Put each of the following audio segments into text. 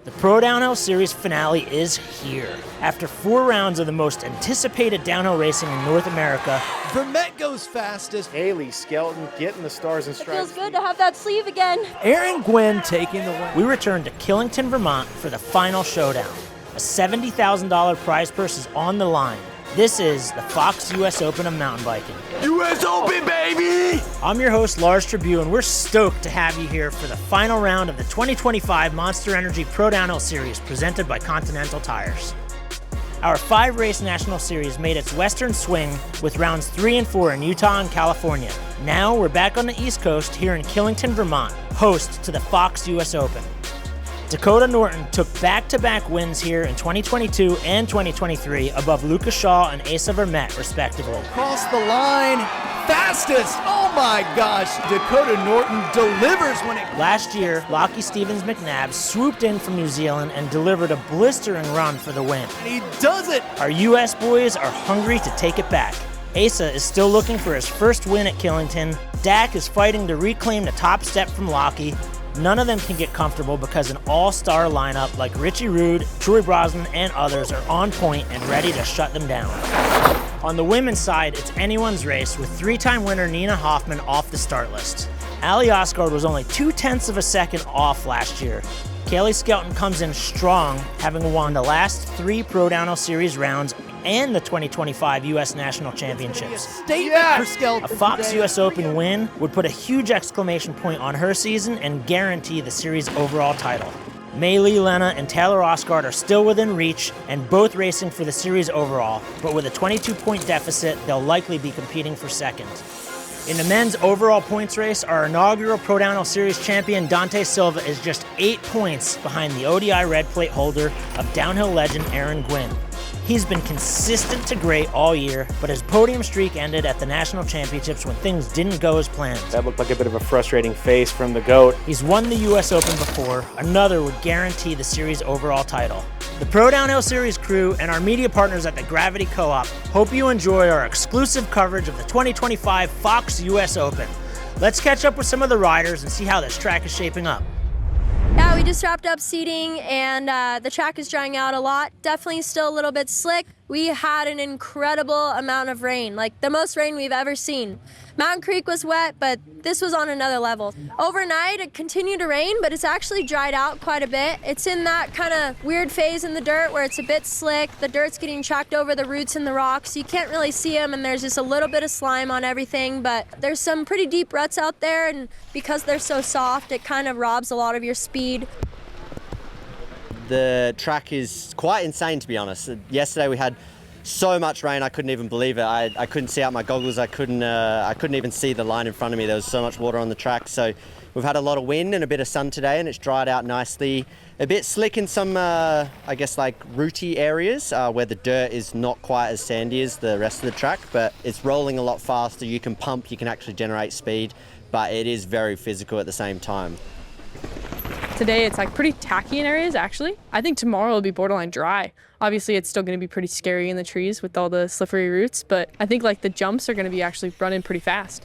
The Pro Downhill Series finale is here. After 4 rounds of the most anticipated downhill racing in North America, Vermette goes fastest. Kailey Skelton getting the stars and stripes. It feels good to have that sleeve again. Gwin taking the win. we return to Killington, Vermont for the final showdown. A $70,000 prize purse is on the line. This is the Fox US Open of mountain biking. US Open, baby! I'm your host, Lars Tribune, and we're stoked to have you here for the final round of the 2025 Monster Energy Pro Downhill Series presented by Continental Tires. Our 5-race National Series made its western swing with rounds 3 and 4 in Utah and California. Now we're back on the East Coast here in Killington, Vermont, host to the Fox US Open. Dakotah Norton took back-to-back wins here in 2022 and 2023 above Lucas Shaw and Asa Vermette, respectively. Across the line, fastest! Oh my gosh, Dakotah Norton delivers when it... Last year, Lachie Stevens McNabb swooped in from New Zealand and delivered a blistering run for the win. He does it! Our US boys are hungry to take it back. Asa is still looking for his first win at Killington. Dak is fighting to reclaim the top step from Lachie. None of them can get comfortable because an all-star lineup like Richie Rude, Troy Brosnan, and others are on point and ready to shut them down. On the women's side, it's anyone's race with 3-time winner Nina Hoffman off the start list. Aletha Ostgaard was only 0.2 of a second off last year. Kailey Skelton comes in strong, having won the last 3 Pro Downhill Series rounds and the 2025 U.S. National Championships. Statement for Skelton. A Fox US Open win would put a huge exclamation point on her season and guarantee the series' overall title. Maylei Leaneagh and Taylor Ostgaard are still within reach and both racing for the series overall, but with a 22-point deficit, they'll likely be competing for second. In the men's overall points race, our inaugural Pro Downhill Series champion Dante Silva is just 8 points behind the ODI red plate holder of downhill legend Gwin. He's been consistent to great all year, but his podium streak ended at the National Championships when things didn't go as planned. That looked like a bit of a frustrating face from the GOAT. He's won the US Open before. Another would guarantee the series' overall title. The Pro Downhill Series crew and our media partners at the Gravity Co-op hope you enjoy our exclusive coverage of the 2025 Fox US Open. Let's catch up with some of the riders and see how this track is shaping up. Yeah, we just wrapped up seating and the track is drying out a lot. Definitely still a little bit slick. We had an incredible amount of rain, like the most rain we've ever seen. Mountain Creek was wet, but this was on another level. Overnight, it continued to rain, but it's actually dried out quite a bit. It's in that kind of weird phase in the dirt where it's a bit slick. The dirt's getting tracked over the roots in the rocks. You can't really see them, and there's just a little bit of slime on everything, but there's some pretty deep ruts out there, and because they're so soft, it kind of robs a lot of your speed. The track is quite insane, to be honest. Yesterday we had so much rain I couldn't even believe it. I couldn't see out my goggles. I couldn't even see the line in front of me. There was so much water on the track. So we've had a lot of wind and a bit of sun today, and it's dried out nicely. A bit slick in some, I guess, like rooty areas where the dirt is not quite as sandy as the rest of the track, but it's rolling a lot faster. You can pump, you can actually generate speed, but it is very physical at the same time. Today it's like pretty tacky in areas, actually. I think tomorrow will be borderline dry. Obviously it's still going to be pretty scary in the trees with all the slippery roots, but I think like the jumps are going to be actually running pretty fast.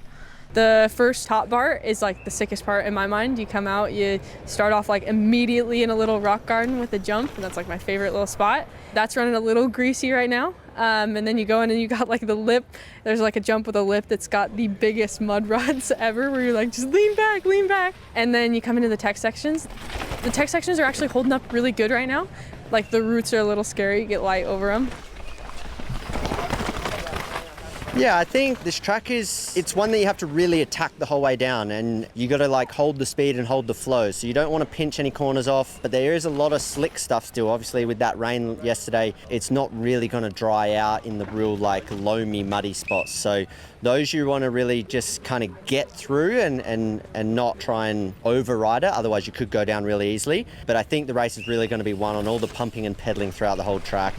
The first top bar is like the sickest part in my mind. You come out, you start off like immediately in a little rock garden with a jump, and that's like my favorite little spot. That's running a little greasy right now. And then you go in and you got like the lip. There's like a jump with a lip that's got the biggest mud rods ever where you're like, just lean back, lean back. And then you come into the tech sections. The tech sections are actually holding up really good right now. Like the roots are a little scary, you get light over them. Yeah, I think this track it's one that you have to really attack the whole way down, and you got to like hold the speed and hold the flow. So you don't want to pinch any corners off, but there is a lot of slick stuff still. Obviously with that rain yesterday, it's not really going to dry out in the real like loamy, muddy spots. So those you want to really just kind of get through and not try and override it. Otherwise you could go down really easily. But I think the race is really going to be won on all the pumping and pedaling throughout the whole track.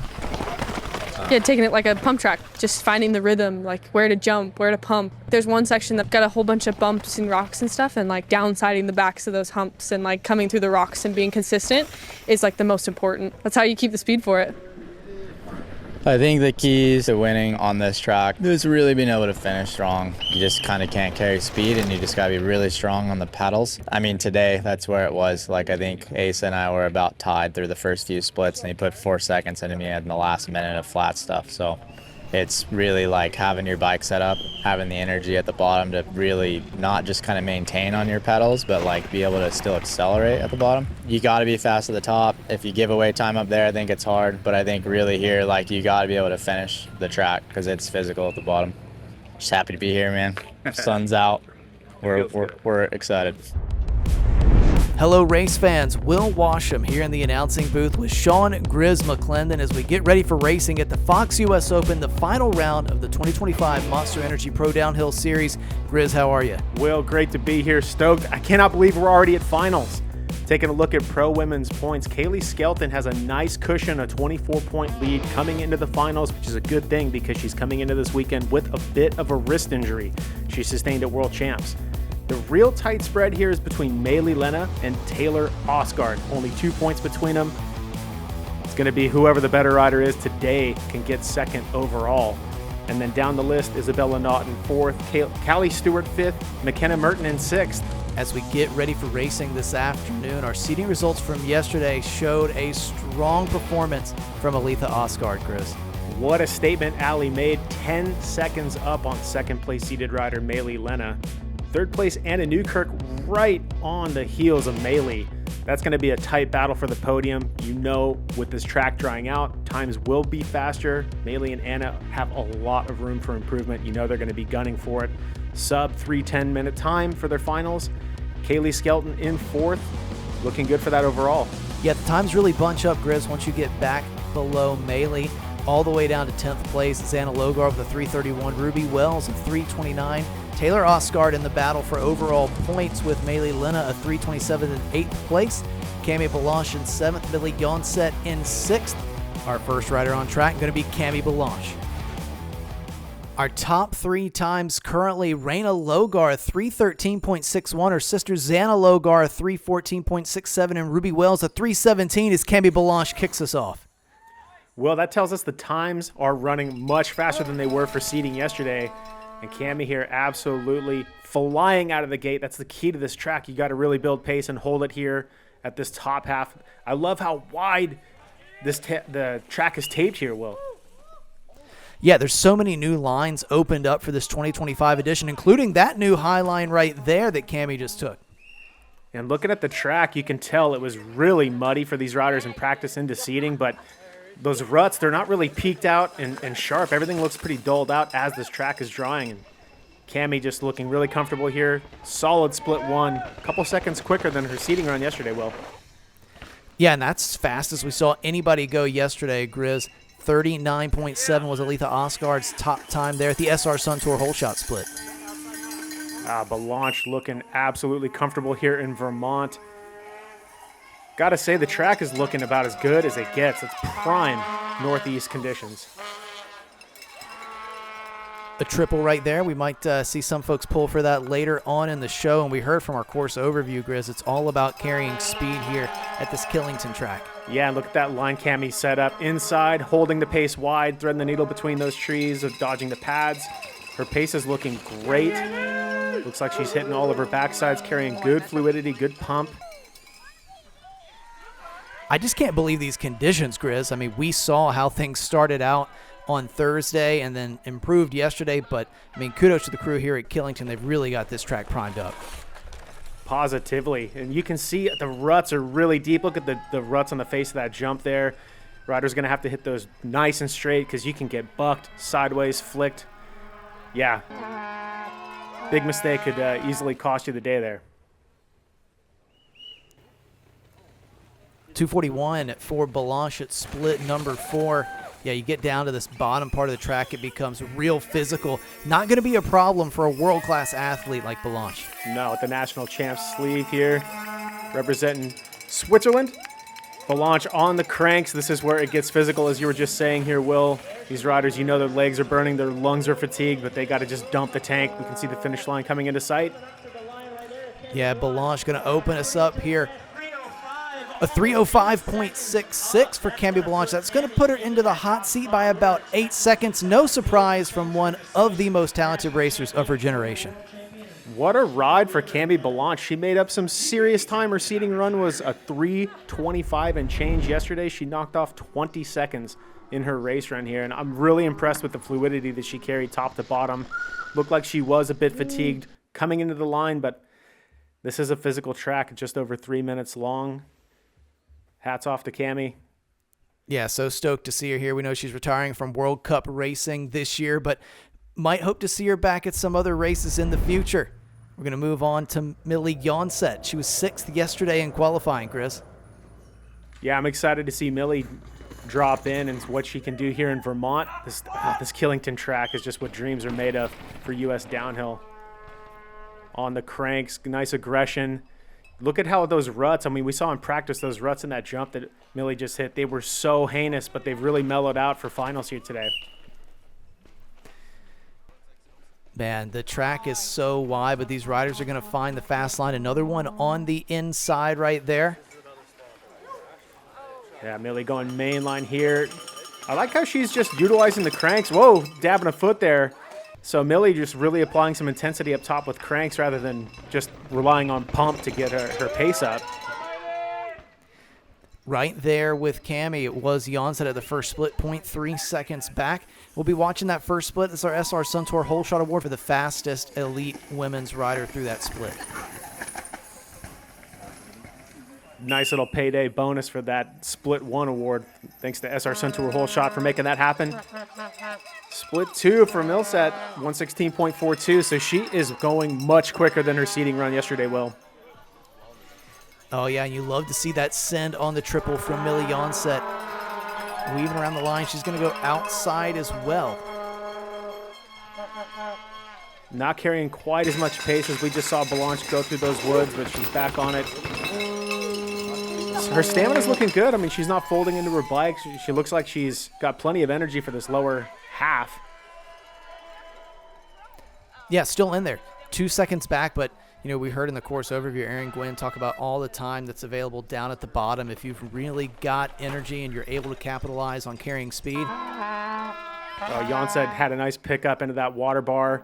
Yeah, taking it like a pump track, just finding the rhythm, like where to jump, where to pump. There's one section that got a whole bunch of bumps and rocks and stuff, and like downsiding the backs of those humps and like coming through the rocks and being consistent is like the most important. That's how you keep the speed for it. I think the keys to winning on this track is really being able to finish strong. You just kind of can't carry speed, and you just got to be really strong on the pedals. I mean, today, that's where it was. Like, I think Asa and I were about tied through the first few splits, and he put 4 seconds into me in the last minute of flat stuff. So it's really like having your bike set up, having the energy at the bottom to really not just kind of maintain on your pedals, but like be able to still accelerate at the bottom. You got to be fast at the top. If you give away time up there, I think it's hard. But I think really here, like, you got to be able to finish the track because it's physical at the bottom. Just happy to be here, man. Sun's out. We're excited. Hello, race fans. Will Washam here in the announcing booth with Sean Grizz McClendon as we get ready for racing at the Fox US Open, the final round of the 2025 Monster Energy Pro Downhill Series. Grizz, how are you? Will, great to be here. Stoked. I cannot believe we're already at finals. Taking a look at pro women's points, Kailey Skelton has a nice cushion, a 24-point lead coming into the finals, which is a good thing because she's coming into this weekend with a bit of a wrist injury she sustained at World Champs. The real tight spread here is between Maylei Leaneagh and Aletha Ostgaard. Only 2 points between them. It's going to be whoever the better rider is today can get second overall. And then down the list, Isabella Naughton 4th, Callie Stewart 5th, McKenna Merton in 6th. As we get ready for racing this afternoon, our seating results from yesterday showed a strong performance from Aletha Ostgaard, Grizz. What a statement Allie made. 10 seconds up on second place seated rider Maylei Leaneagh. Third place Anna Newkirk right on the heels of Maylei. That's going to be a tight battle for the podium. You know, with this track drying out, times will be faster. Maylei and Anna have a lot of room for improvement. You know they're going to be gunning for it. Sub 3:10-minute time for their finals. Kailey Skelton in 4th. Looking good for that overall. Yeah, the times really bunch up, Grizz, once you get back below Maylei. All the way down to 10th place, Xana Logard with a 3:31, Ruby Wells a 3:29. Aletha Ostgaard in the battle for overall points with Maylei Leaneagh a 3:27 in 8th place. Camille Balanche in 7th, Mille Johnset in 6th. Our first rider on track going to be Camille Balanche. Our top 3 times currently, Raina Logard 3:13.61, her sister Xana Logard 3:14.67, and Ruby Wells a 3:17 as Camille Balanche kicks us off. Well, that tells us the times are running much faster than they were for seeding yesterday. And Cammy here absolutely flying out of the gate. That's the key to this track. You got to really build pace and hold it here at this top half. I love how wide the track is taped here, Will. Yeah, there's so many new lines opened up for this 2025 edition, including that new high line right there that Cammy just took. And looking at the track, you can tell it was really muddy for these riders in practice into seeding, but those ruts, they're not really peaked out and sharp. Everything looks pretty dulled out as this track is drying. And Cammy just looking really comfortable here. Solid split 1. A couple seconds quicker than her seeding run yesterday, Will. Yeah, and that's as fast as we saw anybody go yesterday, Grizz. 39.7 was Aletha Ostgaard's top time there at the SR Sun Tour hole shot split. Balanche looking absolutely comfortable here in Vermont. Gotta say, the track is looking about as good as it gets. It's prime northeast conditions. A triple right there. We might see some folks pull for that later on in the show. And we heard from our course overview, Grizz, it's all about carrying speed here at this Killington track. Yeah, and look at that line Cammy set up inside, holding the pace wide, threading the needle between those trees, of dodging the pads. Her pace is looking great. Looks like she's hitting all of her backsides, carrying good fluidity, good pump. I just can't believe these conditions, Grizz. I mean, we saw how things started out on Thursday and then improved yesterday, but, I mean, kudos to the crew here at Killington. They've really got this track primed up. Positively. And you can see the ruts are really deep. Look at the ruts on the face of that jump there. Rider's going to have to hit those nice and straight because you can get bucked, sideways, flicked. Yeah. Big mistake could easily cost you the day there. 241 for Balanche at split number 4. Yeah, you get down to this bottom part of the track, it becomes real physical. Not going to be a problem for a world-class athlete like Balanche. No, with the national champs sleeve here, representing Switzerland. Balanche on the cranks. This is where it gets physical, as you were just saying here, Will. These riders, you know their legs are burning, their lungs are fatigued, but they got to just dump the tank. We can see the finish line coming into sight. Yeah, Balanche going to open us up here A 3:05.66 for Camille Balanche. That's going to put her into the hot seat by about 8 seconds. No surprise from one of the most talented racers of her generation. What a ride for Camille Balanche. She made up some serious time. Her seeding run was a 3:25 and change yesterday. She knocked off 20 seconds in her race run here, and I'm really impressed with the fluidity that she carried top to bottom. Looked like she was a bit fatigued coming into the line, but this is a physical track, just over 3 minutes long. Hats off to Cammy. Yeah, so stoked to see her here. We know she's retiring from World Cup racing this year, but might hope to see her back at some other races in the future. We're going to move on to Mille Johnset. She was 6th yesterday in qualifying, Chris. Yeah, I'm excited to see Millie drop in and what she can do here in Vermont. This Killington track is just what dreams are made of for U.S. downhill. On the cranks, nice aggression. Look at how those ruts, I mean, we saw in practice those ruts in that jump that Millie just hit. They were so heinous, but they've really mellowed out for finals here today. Man, the track is so wide, but these riders are going to find the fast line. Another one on the inside right there. Yeah, Millie going main line here. I like how she's just utilizing the cranks. Whoa, dabbing a foot there. So Millie just really applying some intensity up top with cranks rather than just relying on pump to get her pace up. Right there with Cammy, it was Johnset at the first split, 0.3 seconds back. We'll be watching that first split. It's our SR Sun Tour Whole Shot Award for the fastest elite women's rider through that split. Nice little payday bonus for that Split 1 award. Thanks to SR Sun Tour Whole Shot for making that happen. Split 2 for Millset, 116.42, so she is going much quicker than her seeding run yesterday, Will. Oh, yeah, and you love to see that send on the triple from Mille Johnset. Weaving around the line, she's going to go outside as well. Not carrying quite as much pace as we just saw Balanche go through those woods, but she's back on it. Her stamina's looking good. I mean, she's not folding into her bike. She looks like she's got plenty of energy for this lower half. Yeah, still in there. 2 seconds back, but you know, we heard in the course overview Aaron Gwin talk about all the time that's available down at the bottom if you've really got energy and you're able to capitalize on carrying speed. Johnset had a nice pickup into that water bar.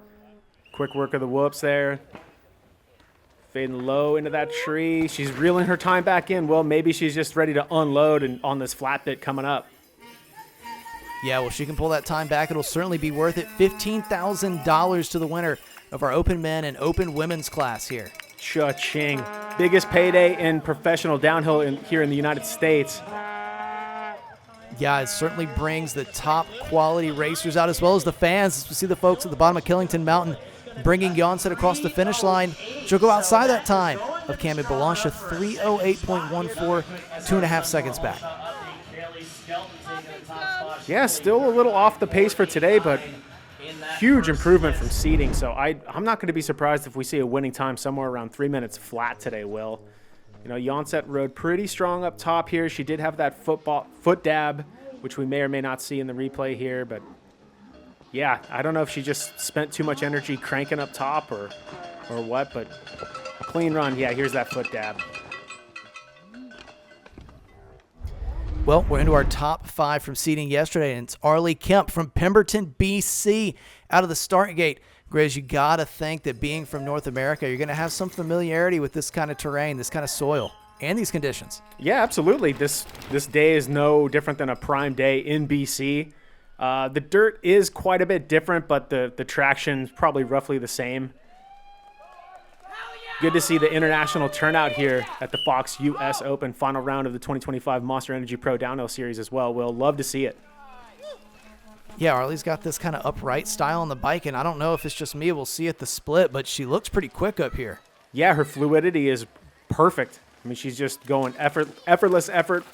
Quick work of the whoops there. Fading low into that tree. She's reeling her time back in. Well, maybe she's just ready to unload and on this flat bit coming up. Yeah, well, she can pull that time back. It'll certainly be worth it. $15,000 to the winner of our Open Men and Open Women's class here. Cha-ching. Biggest payday in professional downhill here in the United States. Yeah, it certainly brings the top quality racers out as well as the fans. As we see the folks at the bottom of Killington Mountain bringing Johnset across the finish line. She'll go outside that time of Camille Balanche, 3:08.14, 2.5 seconds back. Yeah, still a little off the pace for today, but huge improvement from seeding. So I'm not going to be surprised if we see a winning time somewhere around 3 minutes flat today, Will. You know, Johnset rode pretty strong up top here. She did have that foot dab, which we may or may not see in the replay here, but yeah, I don't know if she just spent too much energy cranking up top or what, but a clean run. Yeah, here's that foot dab. Well, we're into our top 5 from seeding yesterday, and it's Arleigh Kemp from Pemberton, BC, out of the start gate. Grizz, you got to think that being from North America, you're going to have some familiarity with this kind of terrain, this kind of soil, and these conditions. Yeah, absolutely. This day is no different than a prime day in BC. The dirt is quite a bit different, but the traction's probably roughly the same. Good to see the international turnout here at the Fox US Open final round of the 2025 Monster Energy Pro Downhill Series as well. We'll love to see it. Yeah, Arleigh's got this kind of upright style on the bike, and I don't know if it's just me. We'll see at the split, but she looks pretty quick up here. Yeah, her fluidity is perfect. I mean, she's just going effortless effort,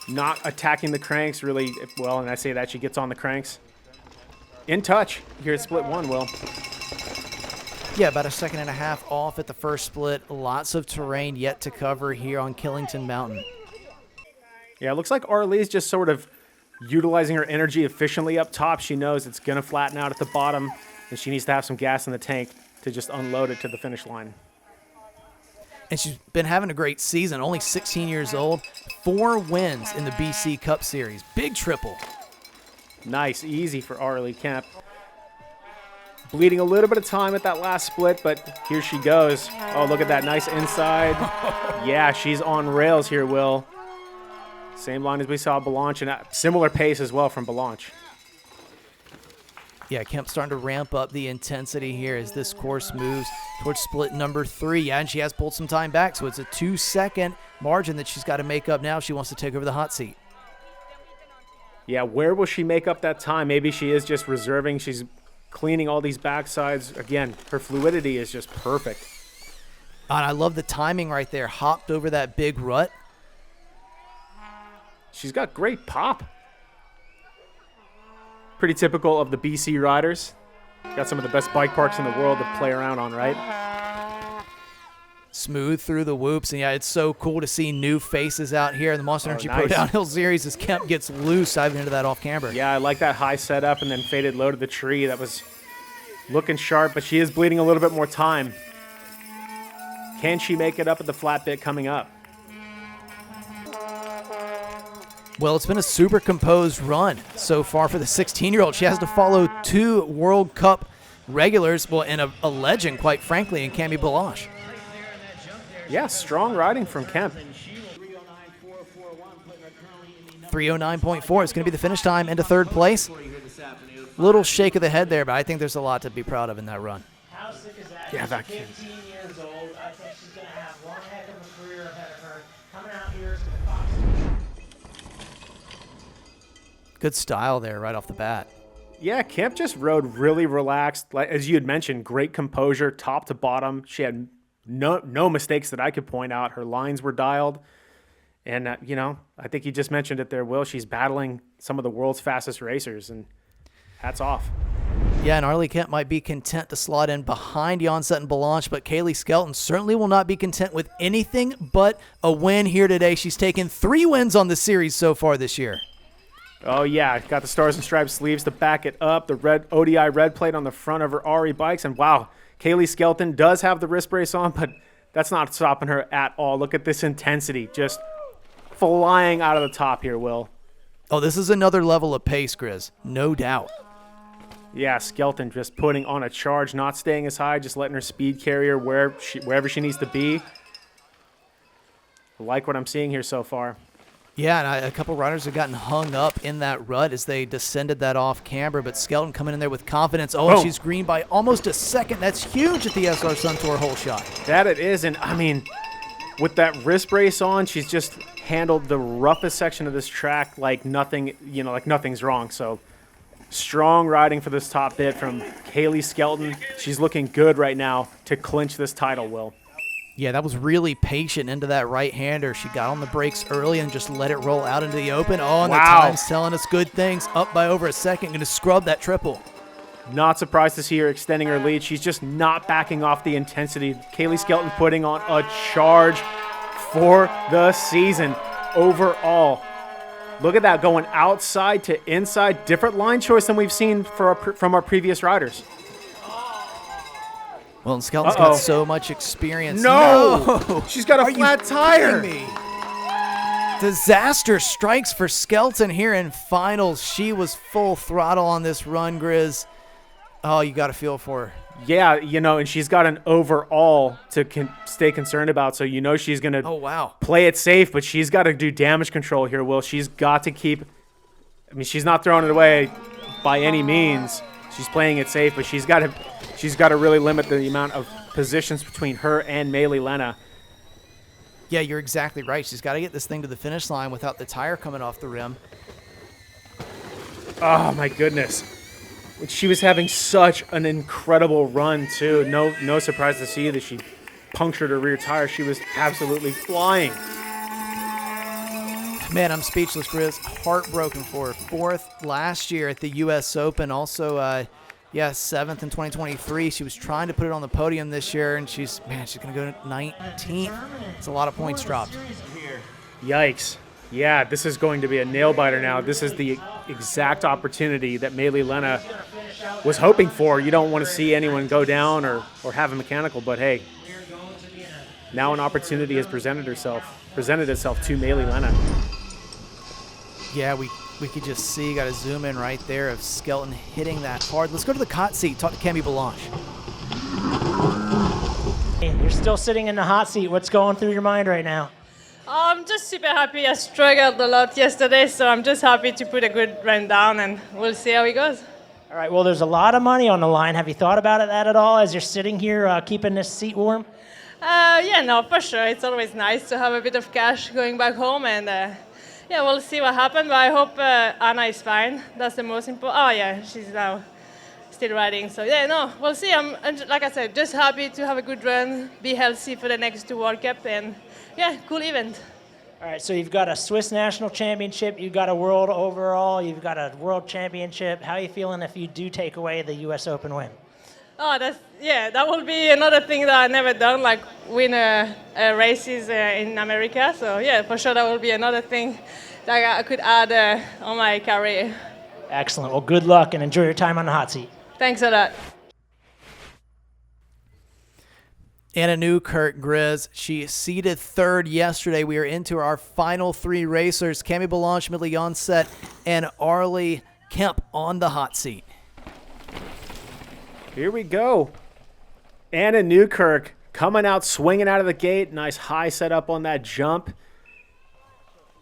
not attacking the cranks really well, and I say that she gets on the cranks. In touch here at split 1, Will. Yeah, about 1.5 seconds off at the first split. Lots of terrain yet to cover here on Killington Mountain. Yeah, it looks like Arleigh's just sort of utilizing her energy efficiently up top. She knows it's going to flatten out at the bottom, and she needs to have some gas in the tank to just unload it to the finish line. And she's been having a great season, only 16 years old, 4 wins in the BC Cup Series. Big triple. Nice, easy for Arleigh Kemp. Bleeding a little bit of time at that last split, but here she goes. Oh, look at that, nice inside. Yeah, she's on rails here, Will. Same line as we saw Balanche, and a similar pace as well from Balanche. Yeah, Kemp's starting to ramp up the intensity here as this course moves towards split number 3. Yeah, and she has pulled some time back, so it's a 2-second margin that she's got to make up now if she wants to take over the hot seat. Yeah, where will she make up that time? Maybe she is just reserving. She's cleaning all these backsides. Again, her fluidity is just perfect. And I love the timing right there. Hopped over that big rut. She's got great pop. Pretty typical of the BC riders. Got some of the best bike parks in the world to play around on, right? Smooth through the whoops. And yeah, it's so cool to see new faces out here in the Monster Energy Pro Downhill Series as Kemp gets loose diving into that off camber. Yeah, I like that high setup and then faded low to the tree. That was looking sharp, but she is bleeding a little bit more time. Can she make it up at the flat bit coming up? Well, it's been a super composed run so far for the 16-year-old. She has to follow 2 World Cup regulars, well, and a legend, quite frankly, in Camille Balanche. Yeah, strong riding from Kemp. 309.4 is going to be the finish time into 3rd place. Little shake of the head there, but I think there's a lot to be proud of in that run. How sick is that? Yeah, that She's kid. 15 years old. I think she's going to have one heck of a career ahead of her. Coming out here is going to cost. Good style there right off the bat. Yeah, Kemp just rode really relaxed. Like, as you had mentioned, great composure, top to bottom. She had no mistakes that I could point out. Her lines were dialed. And, I think you just mentioned it there, Will. She's battling some of the world's fastest racers, and hats off. Yeah, and Arleigh Kemp might be content to slot in behind Johnset and Balanche, but Kailey Skelton certainly will not be content with anything but a win here today. She's taken 3 wins on the series so far this year. Oh, yeah, got the Stars and Stripes sleeves to back it up, the red ODI red plate on the front of her RE bikes, and wow, Kailey Skelton does have the wrist brace on, but that's not stopping her at all. Look at this intensity, just flying out of the top here, Will. Oh, this is another level of pace, Grizz, no doubt. Yeah, Skelton just putting on a charge, not staying as high, just letting her speed carry her wherever she needs to be. I like what I'm seeing here so far. Yeah, and a couple riders have gotten hung up in that rut as they descended that off camber, but Skelton coming in there with confidence. Oh, and she's green by almost a second. That's huge at the SR Sun Tour hole shot. That it is, and I mean, with that wrist brace on, she's just handled the roughest section of this track like nothing, like nothing's wrong. So strong riding for this top bit from Kailey Skelton. She's looking good right now to clinch this title, Will. Yeah, that was really patient into that right-hander. She got on the brakes early and just let it roll out into the open. Oh, and wow. The time's telling us good things. Up by over a second. Going to scrub that triple. Not surprised to see her extending her lead. She's just not backing off the intensity. Kailey Skelton putting on a charge for the season overall. Look at that, going outside to inside. Different line choice than we've seen from our previous riders. Well, and Skelton's got so much experience. No! She's got a flat tire. Disaster strikes for Skelton here in finals. She was full throttle on this run, Grizz. Oh, you got to feel for her. Yeah, and she's got an overall to stay concerned about, so she's going to play it safe, but she's got to do damage control here, Will. She's got to keep – she's not throwing it away by any means. She's playing it safe, but she's got to really limit the amount of positions between her and Maylei Leaneagh. Yeah, you're exactly right. She's got to get this thing to the finish line without the tire coming off the rim. Oh, my goodness. She was having such an incredible run, too. No surprise to see that she punctured her rear tire. She was absolutely flying. Man, I'm speechless, Grizz. Heartbroken for her. 4th last year at the U.S. Open. Also, 7th in 2023. She was trying to put it on the podium this year, and she's going to go to 19th. It's a lot of points dropped. Yikes. Yeah, this is going to be a nail-biter now. This is the exact opportunity that Maylei Leaneagh was hoping for. You don't want to see anyone go down or have a mechanical, but hey, now an opportunity has presented itself to Maylei Leaneagh. Yeah, we could just see, got to zoom in right there of Skelton hitting that hard. Let's go to the hot seat, talk to Camille Balanche. You're still sitting in the hot seat. What's going through your mind right now? I'm just super happy. I struggled a lot yesterday, so I'm just happy to put a good run down, and we'll see how it goes. All right, well, there's a lot of money on the line. Have you thought about that at all as you're sitting here keeping this seat warm? Yeah, no, for sure. It's always nice to have a bit of cash going back home, and yeah, we'll see what happens, but I hope Anna is fine. That's the most important. Oh, yeah, she's now still riding. So, yeah, no, we'll see. And like I said, just happy to have a good run, be healthy for the next 2 World Cup, and, yeah, cool event. All right, so you've got a Swiss National Championship, you've got a World Overall, you've got a World Championship. How are you feeling if you do take away the U.S. Open win? Oh, that will be another thing that I've never done, like win races in America. So, yeah, for sure that will be another thing that I could add on my career. Excellent. Well, good luck and enjoy your time on the hot seat. Thanks a lot. Anna Newkirk, Grizz, she seeded 3rd yesterday. We are into our final 3 racers, Camille Balanche, Mille Johnset, and Arleigh Kemp on the hot seat. Here we go. Anna Newkirk coming out, swinging out of the gate. Nice high setup on that jump.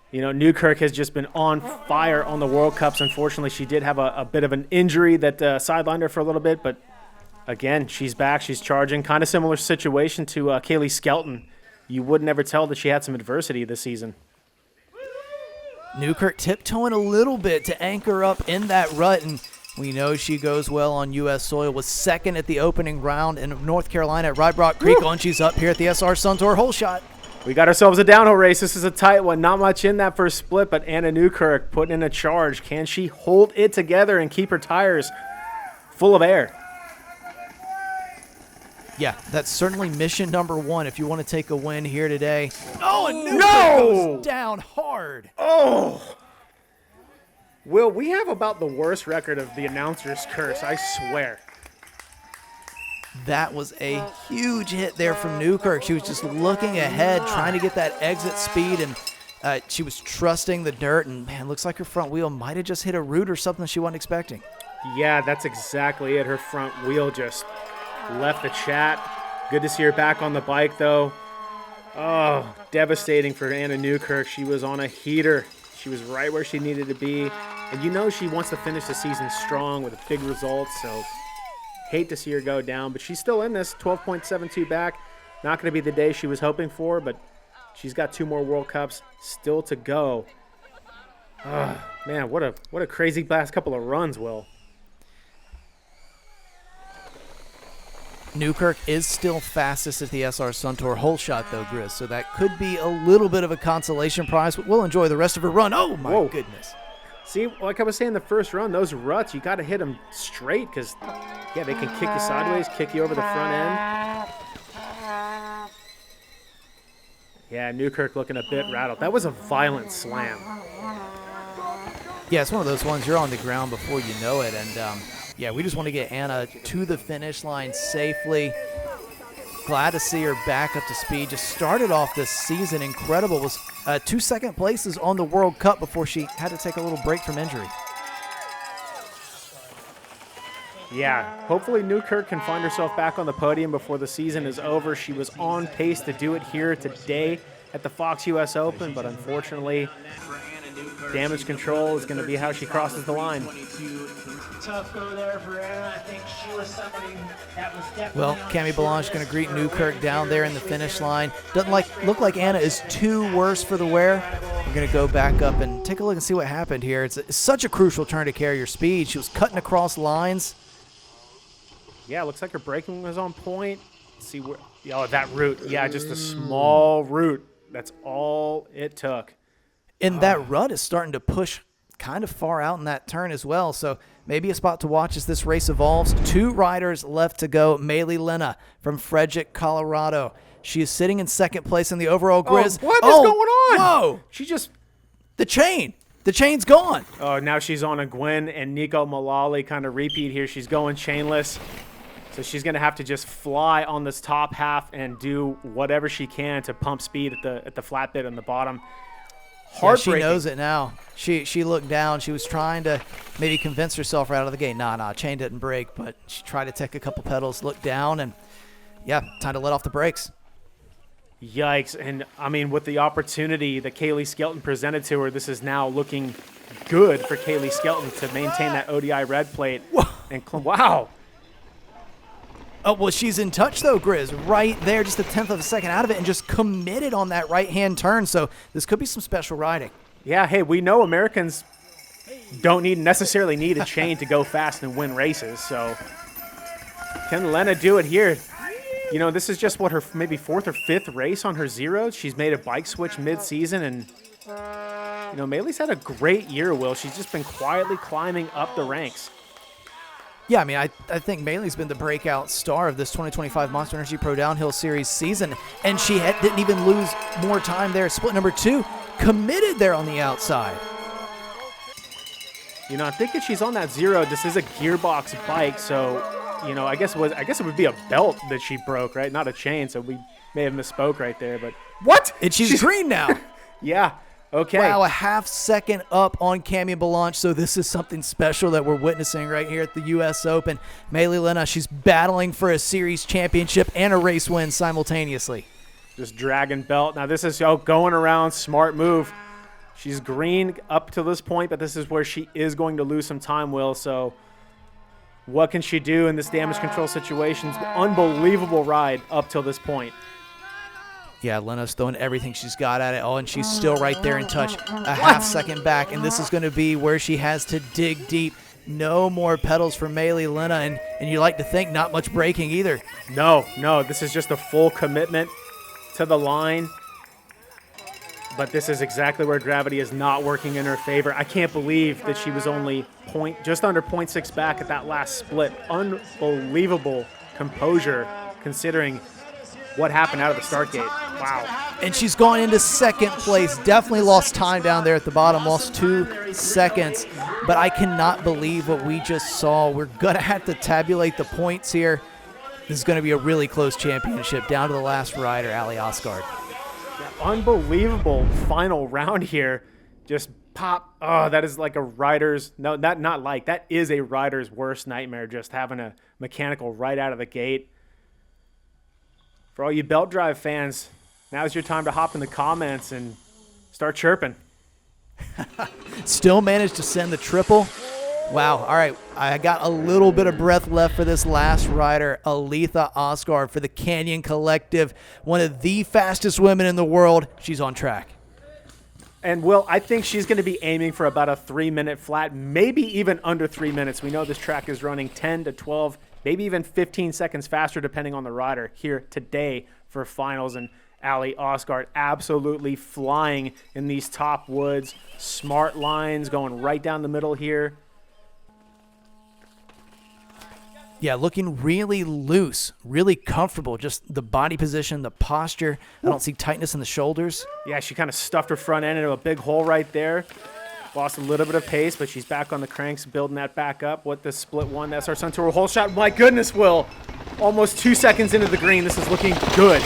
You know, Newkirk has just been on fire on the World Cups. Unfortunately, she did have a bit of an injury that sidelined her for a little bit, but again, she's back. She's charging. Kind of similar situation to Kailey Skelton. You would never tell that she had some adversity this season. Newkirk tiptoeing a little bit to anchor up in that rut, and we know she goes well on U.S. soil. Was 2nd at the opening round in North Carolina at Rybrock Creek. And she's up here at the SR Sun Tour hole shot. We got ourselves a downhill race. This is a tight one. Not much in that first split, but Anna Newkirk putting in a charge. Can she hold it together and keep her tires full of air? Yeah, that's certainly mission number 1 if you want to take a win here today. Oh, and Newkirk goes down hard. Oh! Will, we have about the worst record of the announcer's curse, I swear. That was a huge hit there from Newkirk. She was just looking ahead, trying to get that exit speed, and she was trusting the dirt, and, man, looks like her front wheel might have just hit a root or something she wasn't expecting. Yeah, that's exactly it. Her front wheel just left the chat. Good to see her back on the bike, though. Oh, devastating for Anna Newkirk. She was on a heater. She was right where she needed to be. And you know she wants to finish the season strong with a big result, so hate to see her go down. But she's still in this, 12.72 back. Not going to be the day she was hoping for, but she's got 2 more World Cups still to go. Man, what a crazy last couple of runs, Will. Newkirk is still fastest at the SR Sun Tour hole shot, though, Grizz, so that could be a little bit of a consolation prize, but we'll enjoy the rest of her run. Oh, my goodness. See, like I was saying the first run, those ruts, you got to hit them straight because, yeah, they can kick you sideways, kick you over the front end. Yeah, Newkirk looking a bit rattled. That was a violent slam. Yeah, it's one of those ones you're on the ground before you know it, and yeah, we just want to get Anna to the finish line safely. Glad to see her back up to speed. Just started off this season incredible. Was 2 second places on the World Cup before she had to take a little break from injury. Yeah, hopefully Newkirk can find herself back on the podium before the season is over. She was on pace to do it here today at the Fox US Open, but unfortunately, damage control is going to be how she crosses the line. Tough go there for Anna. I think she was somebody that was definitely. Well, Camille Balanche going to greet Newkirk down there in the finish line. Doesn't look like Anna is too worse for the wear. We're going to go back up and take a look and see what happened here. It's such a crucial turn to carry your speed. She was cutting across lines. Yeah, looks like her braking was on point. Let's see where. Oh, that root. Yeah, just a small root. That's all it took. And that rut is starting to push kind of far out in that turn as well. So maybe a spot to watch as this race evolves. 2 riders left to go. Maylei Leaneagh from Frederick, Colorado. She is sitting in 2nd place in the overall Grizz. What is going on? Whoa. She just. The chain's gone. Oh, now she's on a Gwin and Nico Mullally kind of repeat here. She's going chainless. So she's going to have to just fly on this top half and do whatever she can to pump speed at the flat bit on the bottom. Yeah, she knows it now. She looked down. She was trying to maybe convince herself right out of the gate. Nah, chain didn't break, but she tried to take a couple pedals, look down, and yeah, time to let off the brakes. Yikes. And I mean, with the opportunity that Kailey Skelton presented to her, this is now looking good for Kailey Skelton to maintain that ODI red plate. And wow. Oh, well, she's in touch, though, Grizz. Right there, just a tenth of a second out of it, and just committed on that right-hand turn. So this could be some special riding. Yeah, hey, we know Americans don't necessarily need a chain to go fast and win races. So can Leaneagh do it here? You know, this is just what, her maybe fourth or fifth race on her zero. She's made a bike switch mid-season, and you know, Mayleigh's had a great year, Will. She's just been quietly climbing up the ranks. Yeah, I mean, I think Mayleigh's been the breakout star of this 2025 Monster Energy Pro Downhill Series season, and she didn't even lose more time there. Split number 2, committed there on the outside. You know, I'm thinking she's on that zero. This is a gearbox bike, so you know, I guess it would be a belt that she broke, right? Not a chain, so we may have misspoke right there. But what? And she's green now. Yeah. Okay. Wow, a half second up on Camille Balanche, so this is something special that we're witnessing right here at the U.S. Open. Maylei Leaneagh, she's battling for a series championship and a race win simultaneously. Just dragon belt. Now this is going around, smart move. She's green up to this point, but this is where she is going to lose some time, Will. So what can she do in this damage control situation? Unbelievable ride up till this point. Yeah, Leaneagh's throwing everything she's got at it. Oh, and she's still right there in touch, a half second back. And this is going to be where she has to dig deep. No more pedals for Maylei Leaneagh. And you like to think not much braking either. No, this is just a full commitment to the line. But this is exactly where gravity is not working in her favor. I can't believe that she was only just under 0.6 back at that last split. Unbelievable composure considering what happened out of the start gate. Wow. And she's gone into second place. Definitely lost time down there at the bottom. Lost 2 seconds. But I cannot believe what we just saw. We're going to have to tabulate the points here. This is going to be a really close championship down to the last rider, Aletha Ostgaard. Unbelievable final round here. Just pop. Oh, that is like a rider's. No, that is a rider's worst nightmare, just having a mechanical right out of the gate. For all you belt drive fans, now's your time to hop in the comments and start chirping. Still managed to send the triple. Wow. All right. I got a little bit of breath left for this last rider, Aletha Ostgaard for the Canyon Collective, one of the fastest women in the world. She's on track. And, Will, I think she's going to be aiming for about a 3-minute flat, maybe even under 3 minutes. We know this track is running 10 to 12, maybe even 15 seconds faster depending on the rider here today for finals. And Aletha Ostgaard absolutely flying in these top woods. Smart lines going right down the middle here. Yeah, looking really loose, really comfortable. Just the body position, the posture. I don't see tightness in the shoulders. Yeah, she kind of stuffed her front end into a big hole right there. Lost a little bit of pace, but she's back on the cranks, building that back up. What the split one, that's our Sun Tour hole shot. My goodness, Will. Almost 2 seconds into the green. This is looking good.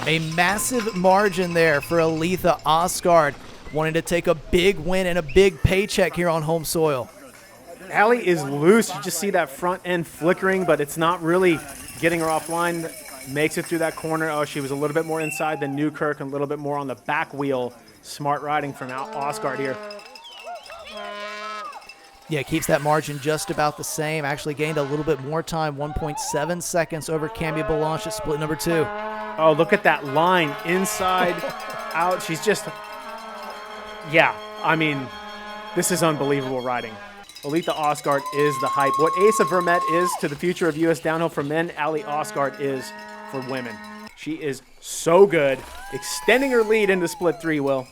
A massive margin there for Aletha Ostgaard, wanting to take a big win and a big paycheck here on home soil. Allie is loose. You just see that front end flickering, but it's not really getting her offline. Makes it through that corner. Oh, she was a little bit more inside than Newkirk and a little bit more on the back wheel. Smart riding from Ostgaard here. Yeah, keeps that margin just about the same. Actually gained a little bit more time, 1.7 seconds over Camille Balanche at split number 2. Oh, look at that line. Inside, out. She's just, yeah, I mean, this is unbelievable riding. Aletha Ostgaard is the hype. What Asa Vermette is to the future of U.S. downhill for men, Aletha Ostgaard is for women. She is so good, extending her lead into split 3, Will.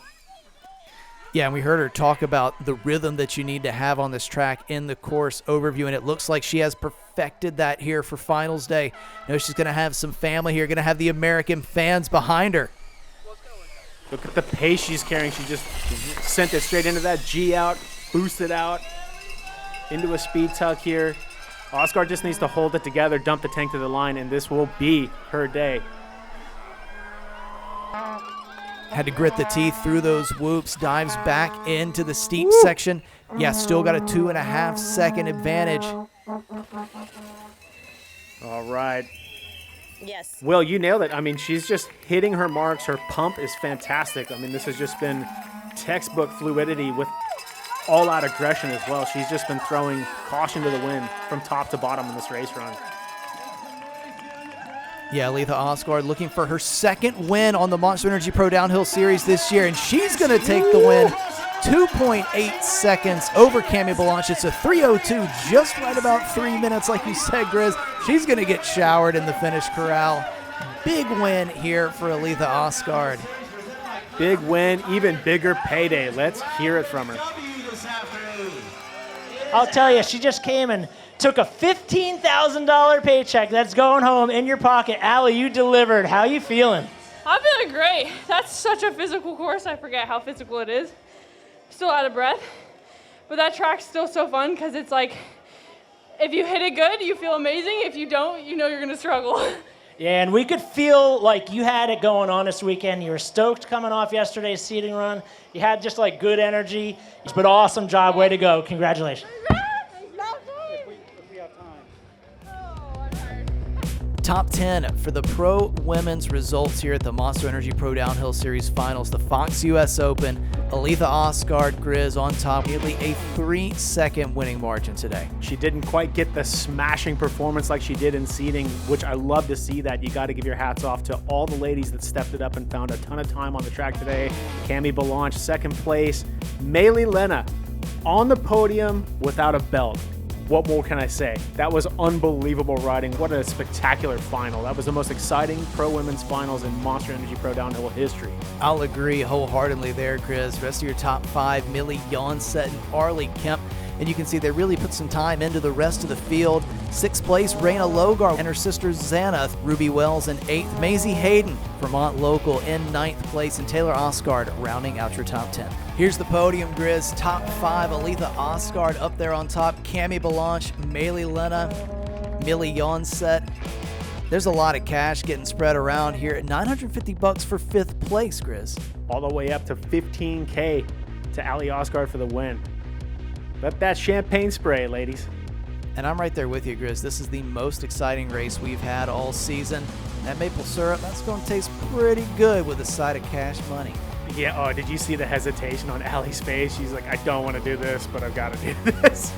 Yeah, and we heard her talk about the rhythm that you need to have on this track in the course overview, and it looks like she has perfected that here for finals day. You know, she's going to have some family here, going to have the American fans behind her. Look at the pace she's carrying. She just sent it straight into that G out, boosted out, into a speed tuck here. Ostgaard just needs to hold it together, dump the tank to the line, and this will be her day. Had to grit the teeth through those whoops, dives back into the steep section. Yeah, still got a 2.5 second advantage. All right. Yes. Will, you nailed it. I mean, she's just hitting her marks. Her pump is fantastic. I mean, this has just been textbook fluidity with all-out aggression as well. She's just been throwing caution to the wind from top to bottom in this race run. Yeah, Aletha Ostgaard looking for her second win on the Monster Energy Pro Downhill Series this year, and she's going to take the win. 2.8 seconds over Camille Balanche. It's a 3:02, just right about 3 minutes, like you said, Grizz. She's going to get showered in the finish corral. Big win here for Aletha Ostgaard. Big win, even bigger payday. Let's hear it from her. I'll tell you, she just came and took a $15,000 paycheck that's going home in your pocket. Allie, you delivered. How you feeling? I'm feeling great. That's such a physical course. I forget how physical it is. Still out of breath. But that track's still so fun because it's like, if you hit it good, you feel amazing. If you don't, you know you're going to struggle. Yeah, and we could feel like you had it going on this weekend. You were stoked coming off yesterday's seeding run. You had just like good energy. But awesome job. Way to go. Congratulations. Top 10 for the pro women's results here at the Monster Energy Pro Downhill Series Finals. The Fox US Open, Aletha Ostgaard, Grizz on top, nearly a 3-second winning margin today. She didn't quite get the smashing performance like she did in seeding, which I love to see that. You got to give your hats off to all the ladies that stepped it up and found a ton of time on the track today. Camille Balanche, second place. Maylei Leaneagh on the podium without a belt. What more can I say? That was unbelievable riding. What a spectacular final. That was the most exciting pro women's finals in Monster Energy Pro Downhill history. I'll agree wholeheartedly there, Grizz. Rest of your top 5, Mille Johnset and Arleigh Kemp. And you can see they really put some time into the rest of the field. 6th place, Raina Logar and her sister Xana. Ruby Wells in 8th. Maisie Hayden, Vermont local, in 9th place. And Taylor Ostgaard rounding out your top 10. Here's the podium, Grizz. Top 5, Aletha Ostgaard up there on top. Camille Balanche, Maylei Leaneagh, Mille Johnset. There's a lot of cash getting spread around here. At $950 for 5th place, Grizz. All the way up to $15K to Aletha Ostgaard for the win. Let that champagne spray, ladies. And I'm right there with you, Grizz. This is the most exciting race we've had all season. That maple syrup, that's going to taste pretty good with a side of cash money. Yeah, oh, did you see the hesitation on Allie's face? She's like, I don't want to do this, but I've got to do this.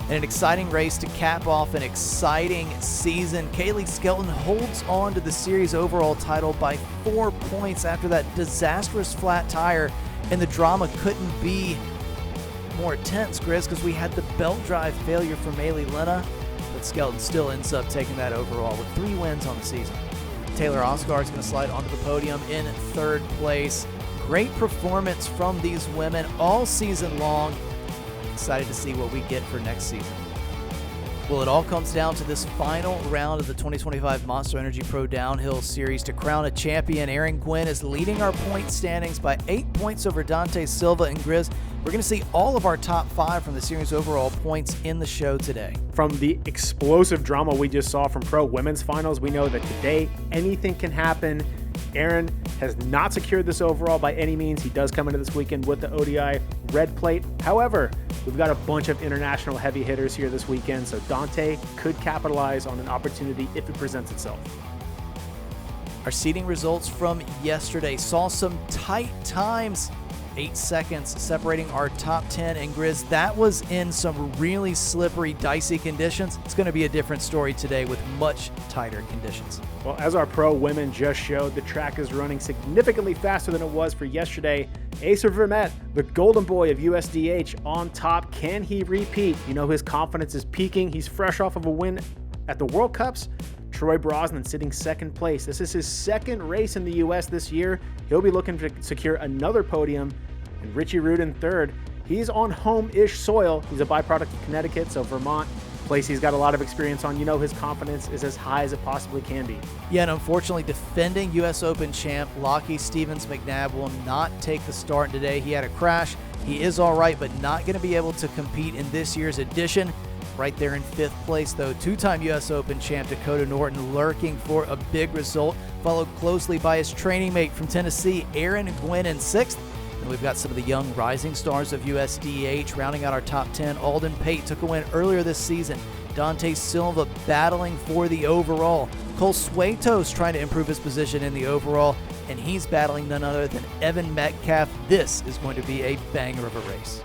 An exciting race to cap off an exciting season. Kailey Skelton holds on to the series overall title by 4 points after that disastrous flat tire, and the drama couldn't be more intense, Grizz, because we had the belt drive failure for Maylei Leaneagh, but Skelton still ends up taking that overall with 3 wins on the season. Taylor Ostgaard is going to slide onto the podium in 3rd place. Great performance from these women all season long. Excited to see what we get for next season. Well, it all comes down to this final round of the 2025 Monster Energy Pro Downhill Series. To crown a champion, Gwin is leading our point standings by 8 points over Dante Silva and Grizz. We're going to see all of our top 5 from the series overall points in the show today. From the explosive drama we just saw from pro women's finals, we know that today anything can happen. Aaron has not secured this overall by any means. He does come into this weekend with the ODI red plate. However, we've got a bunch of international heavy hitters here this weekend, so Dante could capitalize on an opportunity if it presents itself. Our seeding results from yesterday saw some tight times. 8 seconds separating our top 10, and Grizz, that was in some really slippery, dicey conditions. It's going to be a different story today with much tighter conditions. Well, as our pro women just showed, the track is running significantly faster than it was for yesterday. Asa Vermette, the golden boy of USDH, on top. Can he repeat? You know, his confidence is peaking. He's fresh off of a win at the World Cups. Troy Brosnan sitting 2nd place. This is his 2nd race in the U.S. this year. He'll be looking to secure another podium. And Richie Rude in 3rd. He's on home-ish soil. He's a byproduct of Connecticut, so Vermont place he's got a lot of experience on. You know his confidence is as high as it possibly can be. Yeah, and unfortunately, defending U.S. Open champ Lockie Stevens-McNabb will not take the start today. He had a crash. He is all right, but not going to be able to compete in this year's edition. Right there in 5th place, though, two-time U.S. Open champ Dakotah Norton lurking for a big result, followed closely by his training mate from Tennessee, Aaron Gwin, in 6th. And we've got some of the young rising stars of USDH rounding out our top 10. Alden Pate took a win earlier this season. Dante Silva battling for the overall. Cole Suetos trying to improve his position in the overall, and he's battling none other than Evan Medcalf. This is going to be a banger of a race.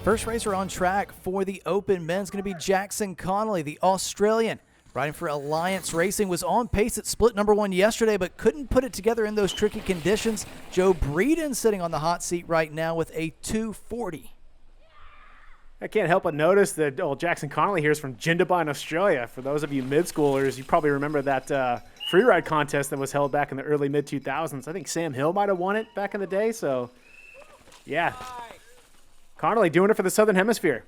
First racer on track for the Open men's going to be Jackson Connelly, the Australian. Riding for Alliance Racing, was on pace at split number 1 yesterday, but couldn't put it together in those tricky conditions. Joe Breeden sitting on the hot seat right now with a 240. I can't help but notice that old Jackson Connelly here is from Jindabyne, Australia. For those of you mid-schoolers, you probably remember that free ride contest that was held back in the early mid-2000s. I think Sam Hill might have won it back in the day, so yeah. Connelly doing it for the Southern Hemisphere.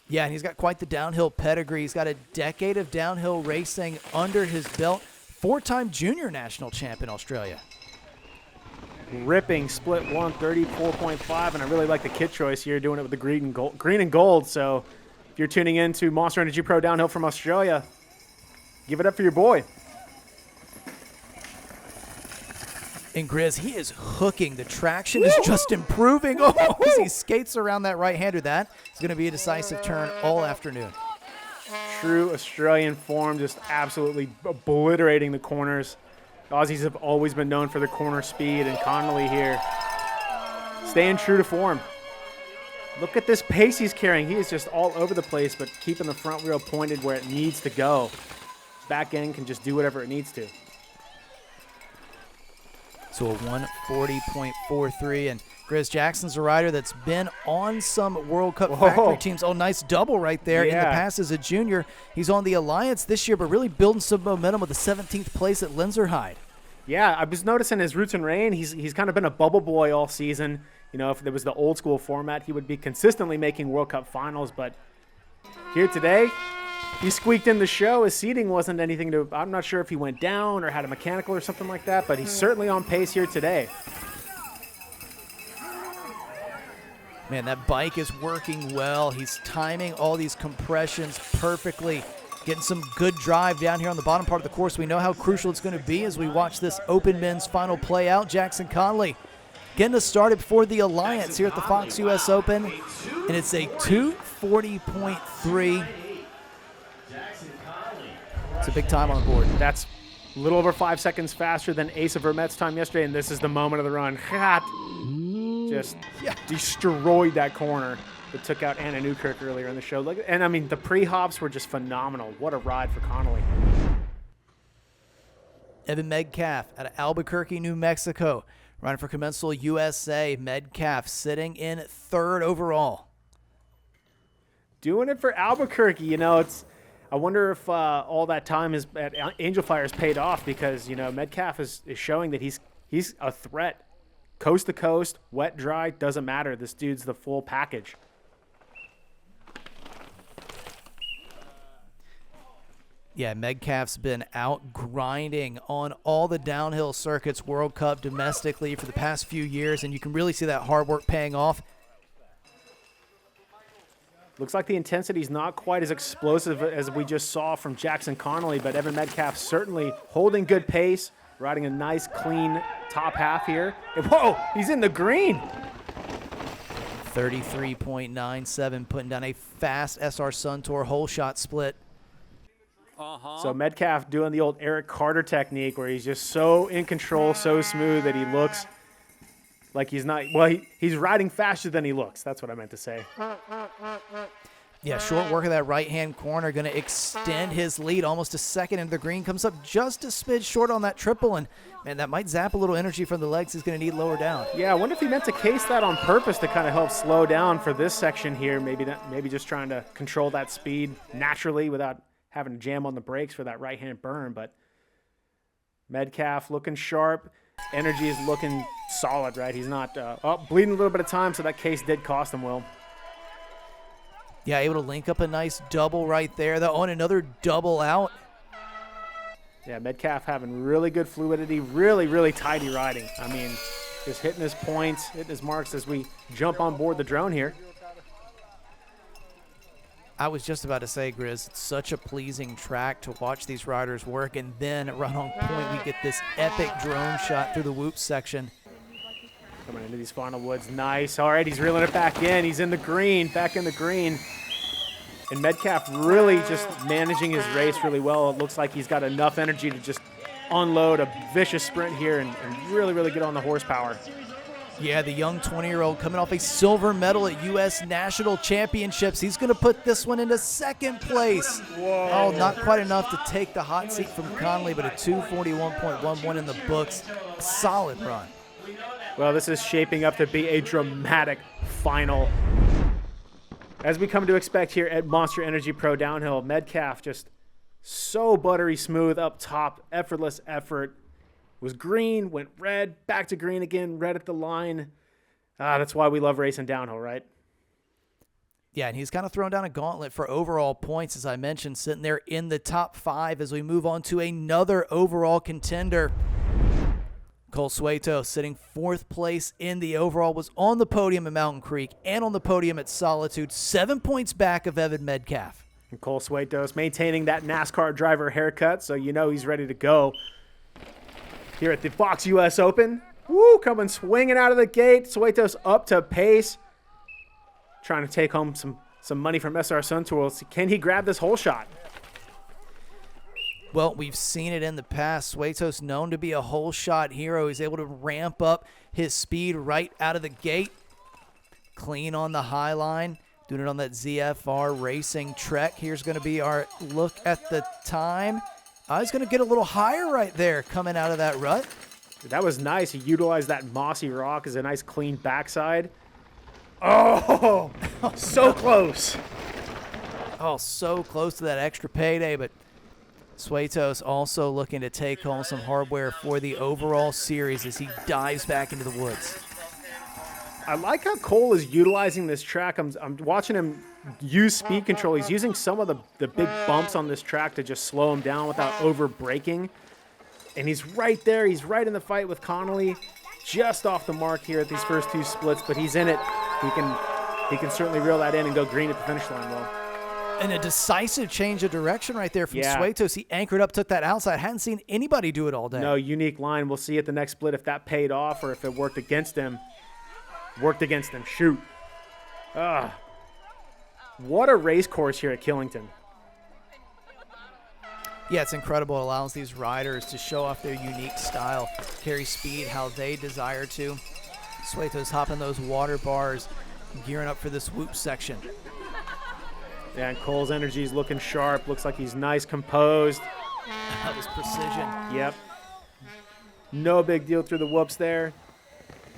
Yeah, and he's got quite the downhill pedigree. He's got a decade of downhill racing under his belt. 4-time junior national champ in Australia. Ripping split 134.5, and I really like the kit choice here, doing it with the green and gold. So if you're tuning in to Monster Energy Pro Downhill from Australia, give it up for your boy. And Grizz, he is hooking. The traction is just improving. Oh, as he skates around that right-hander. That is going to be a decisive turn all afternoon. True Australian form, just absolutely obliterating the corners. Aussies have always been known for their corner speed, and Connelly here staying true to form. Look at this pace he's carrying. He is just all over the place, but keeping the front wheel pointed where it needs to go. Back end can just do whatever it needs to. So a 140.43, and Grizz Jackson's a rider that's been on some World Cup factory teams. Oh, nice double right there in the past as a junior. He's on the Alliance this year, but really building some momentum with the 17th place at Lenzerheide. Yeah, I was noticing his roots and reign. He's kind of been a bubble boy all season. You know, if there was the old school format, he would be consistently making World Cup finals, but here today, he squeaked in the show. His seating wasn't anything to, I'm not sure if he went down or had a mechanical or something like that, but he's certainly on pace here today. Man, that bike is working well. He's timing all these compressions perfectly. Getting some good drive down here on the bottom part of the course. We know how crucial it's going to be as we watch this Open men's final play out. Jackson Connelly getting us started for the Alliance here at the Fox US Open, and it's a 240.3. It's a big time on the board. That's a little over 5 seconds faster than Asa Vermette's time yesterday, and this is the moment of the run. Just destroyed that corner that took out Anna Newkirk earlier in the show. And I mean, the pre-hops were just phenomenal. What a ride for Connelly. Evan Medcalf out of Albuquerque, New Mexico, running for Continental USA. Medcalf sitting in 3rd overall. Doing it for Albuquerque. You know, I wonder if all that time is at Angel Fire has paid off, because, you know, Medcalf is showing that he's a threat. Coast to coast, wet, dry, doesn't matter. This dude's the full package. Yeah, Medcalf's been out grinding on all the downhill circuits, World Cup, domestically for the past few years, and you can really see that hard work paying off. Looks like the intensity's not quite as explosive as we just saw from Jackson Connelly, but Evan Medcalf certainly holding good pace, riding a nice, clean top half here. And whoa, he's in the green. 33.97, putting down a fast SR Sun Tour whole shot split. So Medcalf doing the old Eric Carter technique, where he's just so in control, so smooth that he looks like he's not, well, he's riding faster than he looks. That's what I meant to say. Yeah, short work of that right-hand corner, going to extend his lead almost a second into the green. Comes up just a smidge short on that triple, and, man, that might zap a little energy from the legs he's going to need lower down. Yeah, I wonder if he meant to case that on purpose to kind of help slow down for this section here. Maybe just trying to control that speed naturally without having to jam on the brakes for that right-hand burn. But Medcalf looking sharp. Energy is looking solid, right? He's not bleeding a little bit of time, so that case did cost him, Will. Yeah, able to link up a nice double right there. They'll own another double out. Yeah, Medcalf having really good fluidity, really, really tidy riding. I mean, just hitting his points, hitting his marks as we jump on board the drone here. I was just about to say, Grizz, it's such a pleasing track to watch these riders work, and then right on point we get this epic drone shot through the whoop section. Coming into these final woods, nice. All right, he's reeling it back in. He's in the green, back in the green. And Medcalf really just managing his race really well. It looks like he's got enough energy to just unload a vicious sprint here and really, really get on the horsepower. Yeah, the young 20-year-old coming off a silver medal at U.S. National Championships. He's going to put this one into second place. Whoa. Oh, not quite enough to take the hot seat from Connelly, but a 2:41.11 in the books. Solid run. Well, this is shaping up to be a dramatic final. As we come to expect here at Monster Energy Pro Downhill, Medcalf just so buttery smooth up top, effortless effort. Was green, went red, back to green again, red at the line. That's why we love racing downhill, right? Yeah, and he's kind of thrown down a gauntlet for overall points, as I mentioned, sitting there in the top 5 as we move on to another overall contender. Cole Suetos sitting 4th place in the overall, was on the podium at Mountain Creek and on the podium at Solitude, 7 points back of Evan Medcalf. And Cole Suetos maintaining that NASCAR driver haircut, so you know he's ready to go. Here at the Fox US Open, woo, coming swinging out of the gate. Suetos up to pace, trying to take home some money from SR Sun Tools. Can he grab this hole shot? Well, we've seen it in the past. Suetos known to be a hole shot hero. He's able to ramp up his speed right out of the gate. Clean on the high line, doing it on that ZFR Racing Trek. Here's going to be our look at the time. He's going to get a little higher right there coming out of that rut. That was nice. He utilized that mossy rock as a nice clean backside. Oh, so close. Oh, so close to that extra payday, but Suetos also looking to take home some hardware for the overall series as he dives back into the woods. I like how Cole is utilizing this track. I'm watching him use speed control. He's using some of the big bumps on this track to just slow him down without over braking. And he's right there. He's right in the fight with Connelly. Just off the mark here at these first 2 splits, but he's in it. He can certainly reel that in and go green at the finish line, Will. And a decisive change of direction right there from Suetos. He anchored up, took that outside. Hadn't seen anybody do it all day. No, unique line. We'll see at the next split if that paid off or if it worked against him. Worked against him. Shoot. What a race course here at Killington. Yeah, it's incredible. It allows these riders to show off their unique style, carry speed how they desire to. Suetos hopping those water bars, gearing up for this whoop section. Yeah, and Cole's energy is looking sharp. Looks like he's nice, composed. That was precision. Yep. No big deal through the whoops there.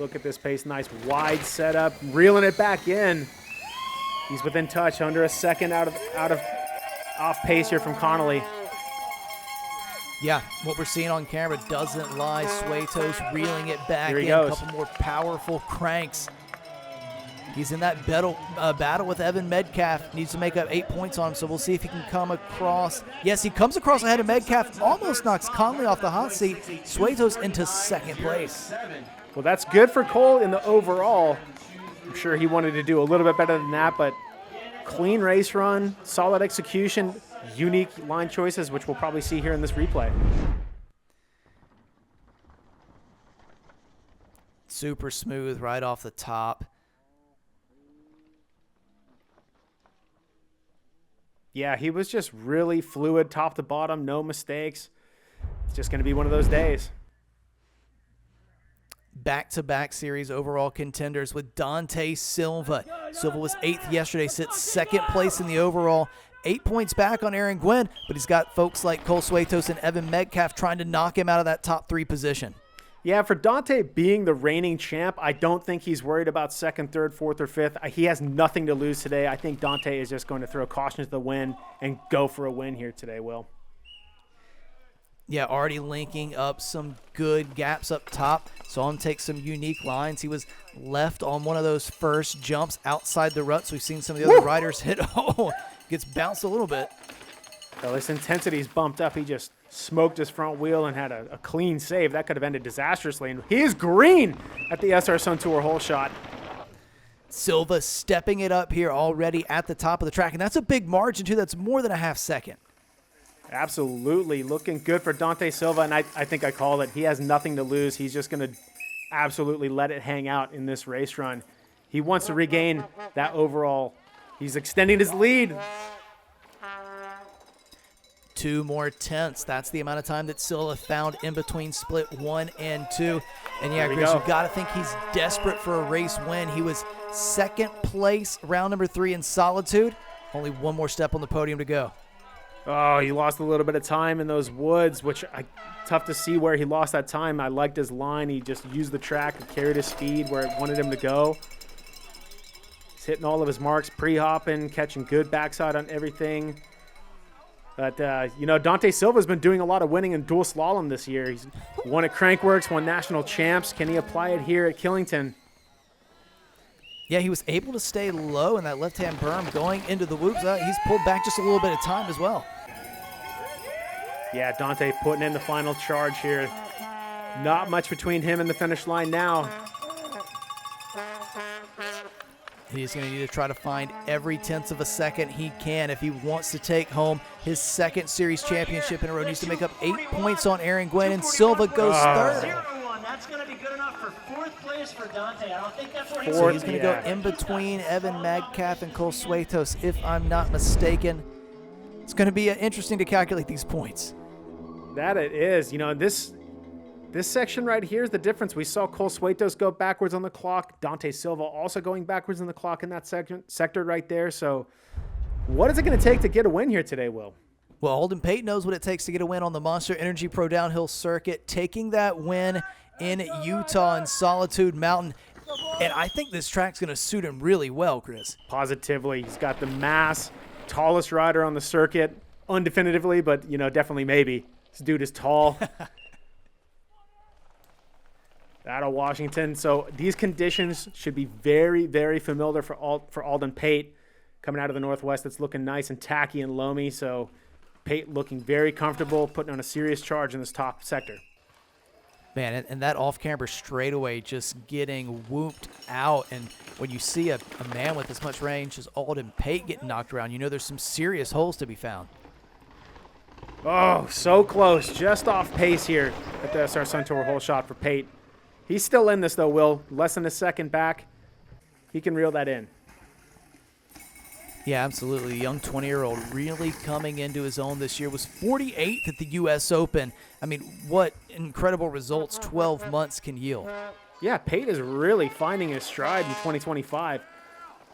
Look at this pace. Nice wide setup. Reeling it back in. He's within touch, under a second out of off pace here from Connelly. Yeah, what we're seeing on camera doesn't lie. Suetos reeling it back Here he in. goes. A couple more powerful cranks. He's in that battle with Evan Medcalf. Needs to make up 8 points on him, so we'll see if he can come across. Yes, he comes across ahead of Medcalf. Almost knocks Connelly off the hot seat. Suetos into second place. Well, that's good for Cole in the overall. I'm sure he wanted to do a little bit better than that, but clean race run, solid execution, unique line choices, which we'll probably see here in this replay. Super smooth right off the top. Yeah, he was just really fluid top to bottom, no mistakes. It's just going to be one of those days. Back-to-back series overall contenders with Dante Silva. Silva was 8th yesterday, sits 2nd place in the overall. 8 points back on Aaron Gwin, but he's got folks like Cole Suetos and Evan Medcalf trying to knock him out of that top 3 position. Yeah, for Dante being the reigning champ, I don't think he's worried about 2nd, 3rd, 4th, or 5th. He has nothing to lose today. I think Dante is just going to throw caution to the wind and go for a win here today, Will. Yeah, already linking up some good gaps up top. Saw him take some unique lines. He was left on one of those first jumps outside the ruts. We've seen some of the other riders hit. Oh, gets bounced a little bit. Well, his intensity's bumped up. He just smoked his front wheel and had a clean save. That could have ended disastrously. And he is green at the SR Sun Tour hole shot. Silva stepping it up here already at the top of the track. And that's a big margin, too. That's more than a half second. Absolutely. Looking good for Dante Silva. And I think I called it. He has nothing to lose. He's just going to absolutely let it hang out in this race run. He wants to regain that overall. He's extending his lead. 2 more tenths. That's the amount of time that Silva found in between split 1 and 2. And yeah, Chris, you got to think he's desperate for a race win. He was second place, round number 3 in Solitude. Only 1 more step on the podium to go. Oh, he lost a little bit of time in those woods, which tough to see where he lost that time. I liked his line. He just used the track and carried his speed where it wanted him to go. He's hitting all of his marks, pre-hopping, catching good backside on everything. But, Dante Silva's been doing a lot of winning in dual slalom this year. He's won at Crankworks, won national champs. Can he apply it here at Killington? Yeah, he was able to stay low in that left-hand berm going into the whoops. He's pulled back just a little bit of time as well. Yeah, Dante putting in the final charge here. Not much between him and the finish line now. He's going to need to try to find every tenth of a second he can if he wants to take home his second series championship in a row. He needs to make up 8 points on Aaron Gwin, and Silva goes third. 0-1. That's going to be good enough for 4th place for Dante. I don't think that's where he's So he's going to go in between Evan Medcalf and Cole Suetos, if I'm not mistaken. It's going to be interesting to calculate these points. That it is. This section right here is the difference. We saw Cole Suetos go backwards on the clock. Dante Silva also going backwards on the clock in that sector right there. So what is it going to take to get a win here today, Will? Well, Alden Pate knows what it takes to get a win on the Monster Energy Pro Downhill Circuit, taking that win in Utah and Solitude Mountain. And I think this track's going to suit him really well, Chris. Positively. He's got the mass, tallest rider on the circuit, undefinitively, but, definitely maybe. This dude is tall. Out of Washington. So these conditions should be very, very familiar for Alden Pate coming out of the Northwest. It's looking nice and tacky and loamy. So Pate looking very comfortable, putting on a serious charge in this top sector. Man, and that off-camber straightaway just getting whooped out. And when you see a man with as much range as Alden Pate getting knocked around, there's some serious holes to be found. Oh, so close. Just off pace here at the SR Sun Tour hole shot for Pate. He's still in this, though, Will. Less than a second back. He can reel that in. Yeah, absolutely. The young 20-year-old really coming into his own this year. Was 48th at the U.S. Open. I mean, what incredible results 12 months can yield. Yeah, Pate is really finding his stride in 2025.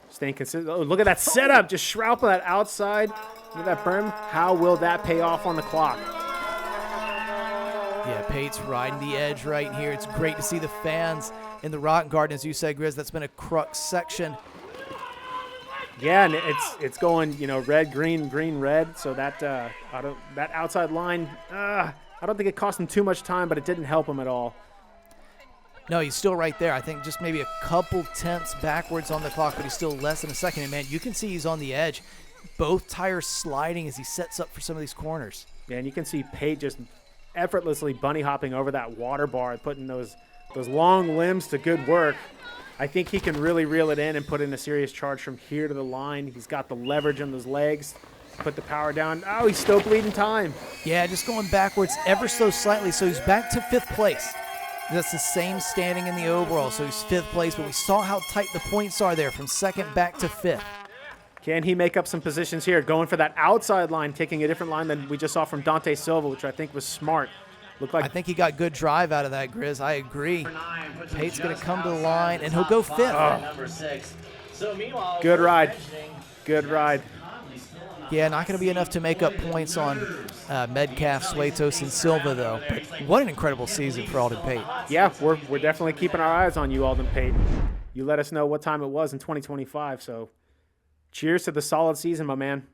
Staying consistent. Oh, look at that setup. Just shroud that outside. Look at that berm. How will that pay off on the clock? Yeah, Pate's riding the edge right here. It's great to see the fans in the Rock Garden, as you said, Grizz. That's been a crux section. Yeah, and it's going, red, green, green, red. So that outside line, I don't think it cost him too much time, but it didn't help him at all. No, he's still right there. I think just maybe a couple tenths backwards on the clock, but he's still less than a second. And, man, you can see he's on the edge. Both tires sliding as he sets up for some of these corners. Yeah, and you can see Pate just effortlessly bunny hopping over that water bar, putting those long limbs to good work. I think he can really reel it in and put in a serious charge from here to the line. He's got the leverage on those legs, put the power down. Oh, he's still bleeding time. Yeah, just going backwards ever so slightly. So he's back to 5th place. That's the same standing in the overall. So he's 5th place, but we saw how tight the points are there from 2nd back to 5th. Can he make up some positions here? Going for that outside line, taking a different line than we just saw from Dante Silva, which I think was smart. Looked like I think he got good drive out of that, Grizz. I agree. Pate's going to come to the line, and he'll go 5th. Oh. Good ride. Good ride. Yeah, not going to be enough to make up points on Medcalf, Suetos, and Silva, though. But what an incredible season for Alden Pate. Yeah, we're definitely keeping our eyes on you, Alden Pate. You let us know what time it was in 2025, so cheers to the solid season, my man.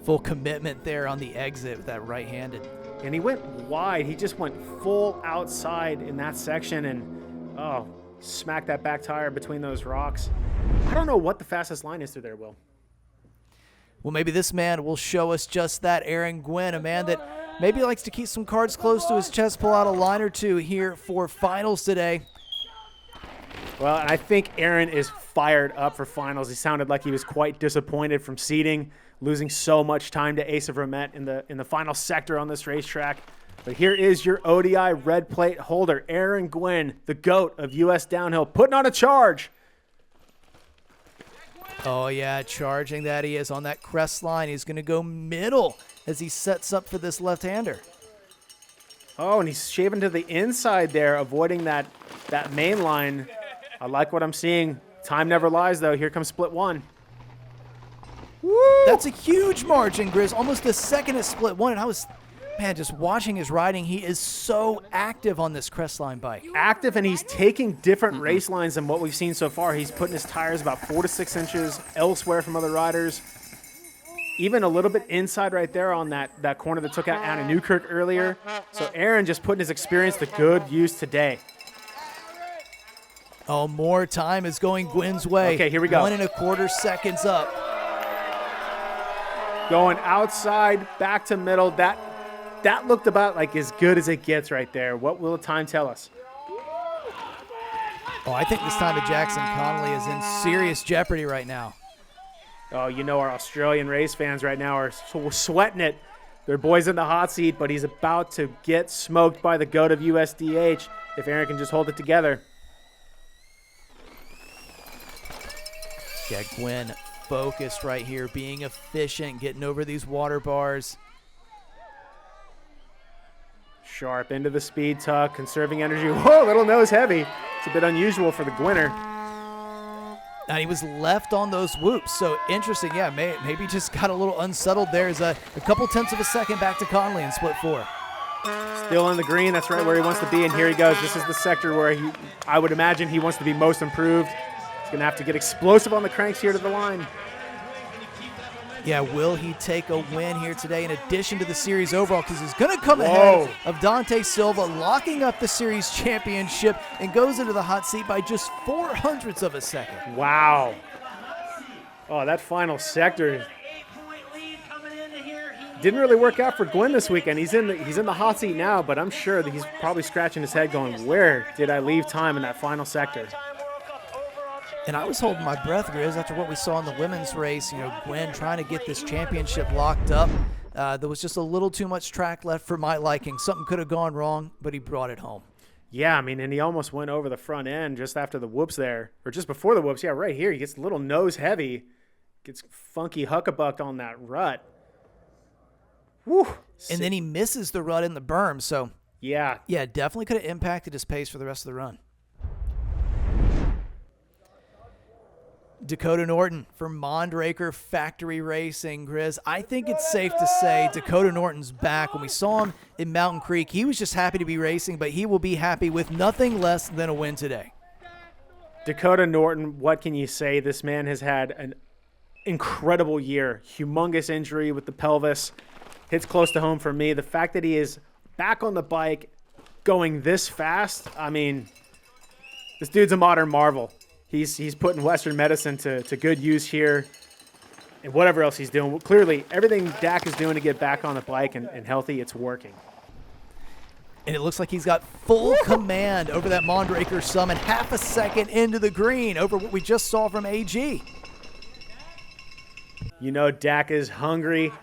full commitment there on the exit with that right-handed. And he went wide. He just went full outside in that section and, oh, smacked that back tire between those rocks. I don't know what the fastest line is through there, Will. Well, maybe this man will show us just that. Aaron Gwin, a man that maybe likes to keep some cards close to his chest, pull out a line or two here for finals today. Well, I think Aaron is fired up for finals. He sounded like he was quite disappointed from seeding, losing so much time to Asa Vermette in the final sector on this racetrack. But here is your ODI red plate holder, Aaron Gwin, the GOAT of U.S. Downhill, putting on a charge. Oh, yeah, charging that he is on that crest line. He's going to go middle as he sets up for this left-hander. Oh, and he's shaving to the inside there, avoiding that main line. I like what I'm seeing. Time never lies, though. Here comes split one. Woo! That's a huge margin, Grizz. Almost a second at split one. And I was, man, just watching his riding. He is so active on this Crestline bike. Active, and he's taking different race lines than what we've seen so far. He's putting his tires about 4 to 6 inches elsewhere from other riders. Even a little bit inside right there on that corner that took out Anna Newkirk earlier. So Aaron just putting his experience to good use today. Oh, more time is going Gwin's way. Okay, here we go. 1 1/4 seconds up. Going outside, back to middle. That looked about like as good as it gets right there. What will the time tell us? Oh, I think this time Jackson Connelly is in serious jeopardy right now. Oh, you know our Australian race fans right now are sweating it. Their boy's in the hot seat, but he's about to get smoked by the GOAT of USDH if Aaron can just hold it together. Yeah, Gwin focused right here, being efficient, getting over these water bars. Sharp into the speed tuck, conserving energy. Whoa, little nose heavy. It's a bit unusual for the Gwinner. And he was left on those whoops, so interesting. Yeah, maybe just got a little unsettled there. Is a couple tenths of a second back to Connelly in split 4. Still in the green, that's right where he wants to be, and here he goes. This is the sector where I would imagine he wants to be most improved. He's going to have to get explosive on the cranks here to the line. Yeah, will he take a win here today in addition to the series overall? Because he's going to come ahead of Dante Silva, locking up the series championship, and goes into the hot seat by just 0.04 of a second. Wow. Oh, that final sector didn't really work out for Gwin this weekend. He's in the hot seat now, but I'm sure that he's probably scratching his head going, where did I leave time in that final sector? And I was holding my breath, Grizz, after what we saw in the women's race. You know, Gwin trying to get this championship locked up. There was just a little too much track left for my liking. Something could have gone wrong, but he brought it home. Yeah, I mean, and he almost went over the front end just after the whoops there, or just before the whoops. Yeah, right here. He gets a little nose heavy, gets funky huckabucked on that rut. Woo. And then he misses the rut in the berm. So, yeah, definitely could have impacted his pace for the rest of the run. Dakotah Norton for Mondraker Factory Racing, Grizz. I think it's safe to say Dakotah Norton's back. When we saw him in Mountain Creek, he was just happy to be racing, but he will be happy with nothing less than a win today. Dakotah Norton, what can you say? This man has had an incredible year. Humongous injury with the pelvis. Hits close to home for me. The fact that he is back on the bike going this fast, I mean, this dude's a modern marvel. He's putting Western medicine to good use here, and whatever else he's doing. Clearly, everything Dak is doing to get back on the bike and healthy, it's working. And it looks like he's got full command over that Mondraker Summit, half a second into the green over what we just saw from AG. You know Dak is hungry.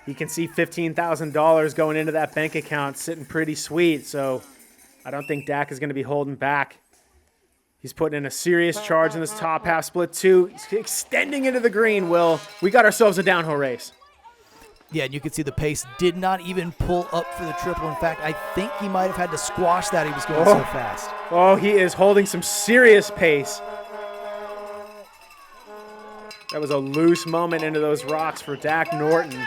He can see $15,000 going into that bank account sitting pretty sweet, so I don't think Dak is going to be holding back. He's putting in a serious charge in this top half, split 2. He's extending into the green, Will. We got ourselves a downhill race. Yeah, and you can see the pace did not even pull up for the triple. In fact, I think he might have had to squash that. He was going so fast. Oh, he is holding some serious pace. That was a loose moment into those rocks for Dak Norton.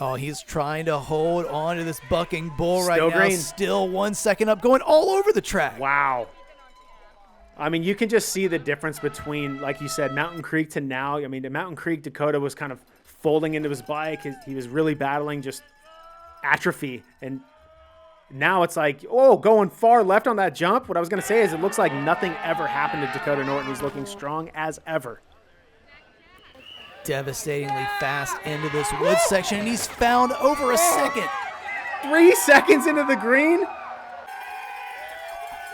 Oh, he's trying to hold on to this bucking bull right Still now. green. Still 1 second up, going all over the track. Wow. I mean, you can just see the difference between, like you said, Mountain Creek to now. I mean, at Mountain Creek, Dakotah was kind of folding into his bike. He was really battling just atrophy. And now it's like, oh, going far left on that jump. What I was going to say is it looks like nothing ever happened to Dakotah Norton. He's looking strong as ever. Devastatingly fast into this woods section, and he's found over a second. 3 seconds into the green.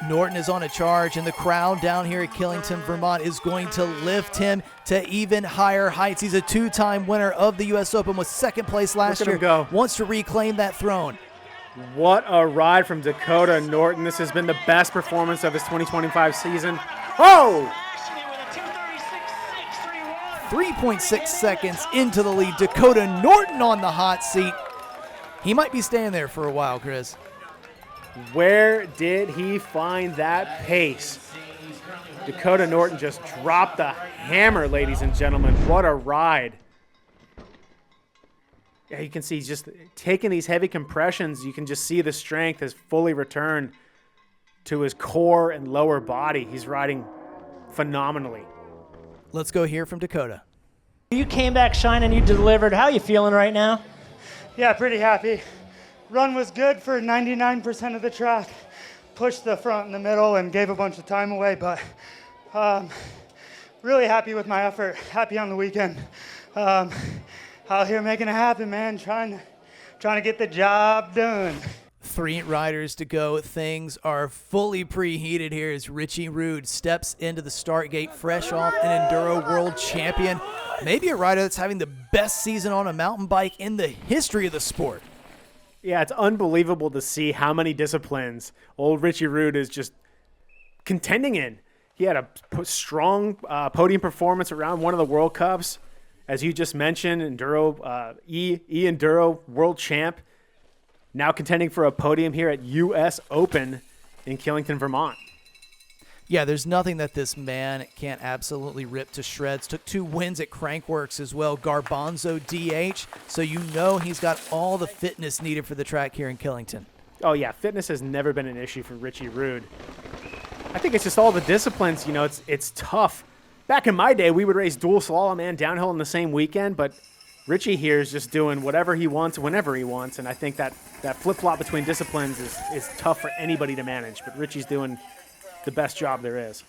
Norton is on a charge, and the crowd down here at Killington, Vermont is going to lift him to even higher heights. He's a 2-time winner of the U.S. Open, was second place last year. Go. Wants to reclaim that throne. What a ride from Dakotah Norton. This has been the best performance of his 2025 season. Oh! 3.6 seconds into the lead. Dakotah Norton on the hot seat. He might be staying there for a while, Chris. Where did he find that pace? Dakotah Norton just dropped the hammer, ladies and gentlemen. What a ride. Yeah, you can see he's just taking these heavy compressions. You can just see the strength has fully returned to his core and lower body. He's riding phenomenally. Let's go hear from Dakotah. You came back shining, you delivered. How are you feeling right now? Yeah, pretty happy. Run was good for 99% of the track. Pushed the front and the middle and gave a bunch of time away, but really happy with my effort. Happy on the weekend. Out here making it happen, man. Trying to get the job done. 3 riders to go. Things are fully preheated here as Richie Rude steps into the start gate fresh off an Enduro World Champion. Maybe a rider that's having the best season on a mountain bike in the history of the sport. Yeah, it's unbelievable to see how many disciplines old Richie Rude is just contending in. He had a strong podium performance around one of the World Cups. As you just mentioned, Enduro, Enduro World Champ. Now contending for a podium here at U.S. Open in Killington, Vermont. Yeah, there's nothing that this man can't absolutely rip to shreds. Took 2 wins at Crankworks as well, Garbanzo DH. So you know he's got all the fitness needed for the track here in Killington. Oh, yeah, fitness has never been an issue for Richie Rude. I think it's just all the disciplines. You know, it's tough. Back in my day, we would race dual slalom and downhill in the same weekend, but Richie here is just doing whatever he wants, whenever he wants, and I think that flip-flop between disciplines is tough for anybody to manage, but Richie's doing the best job there is.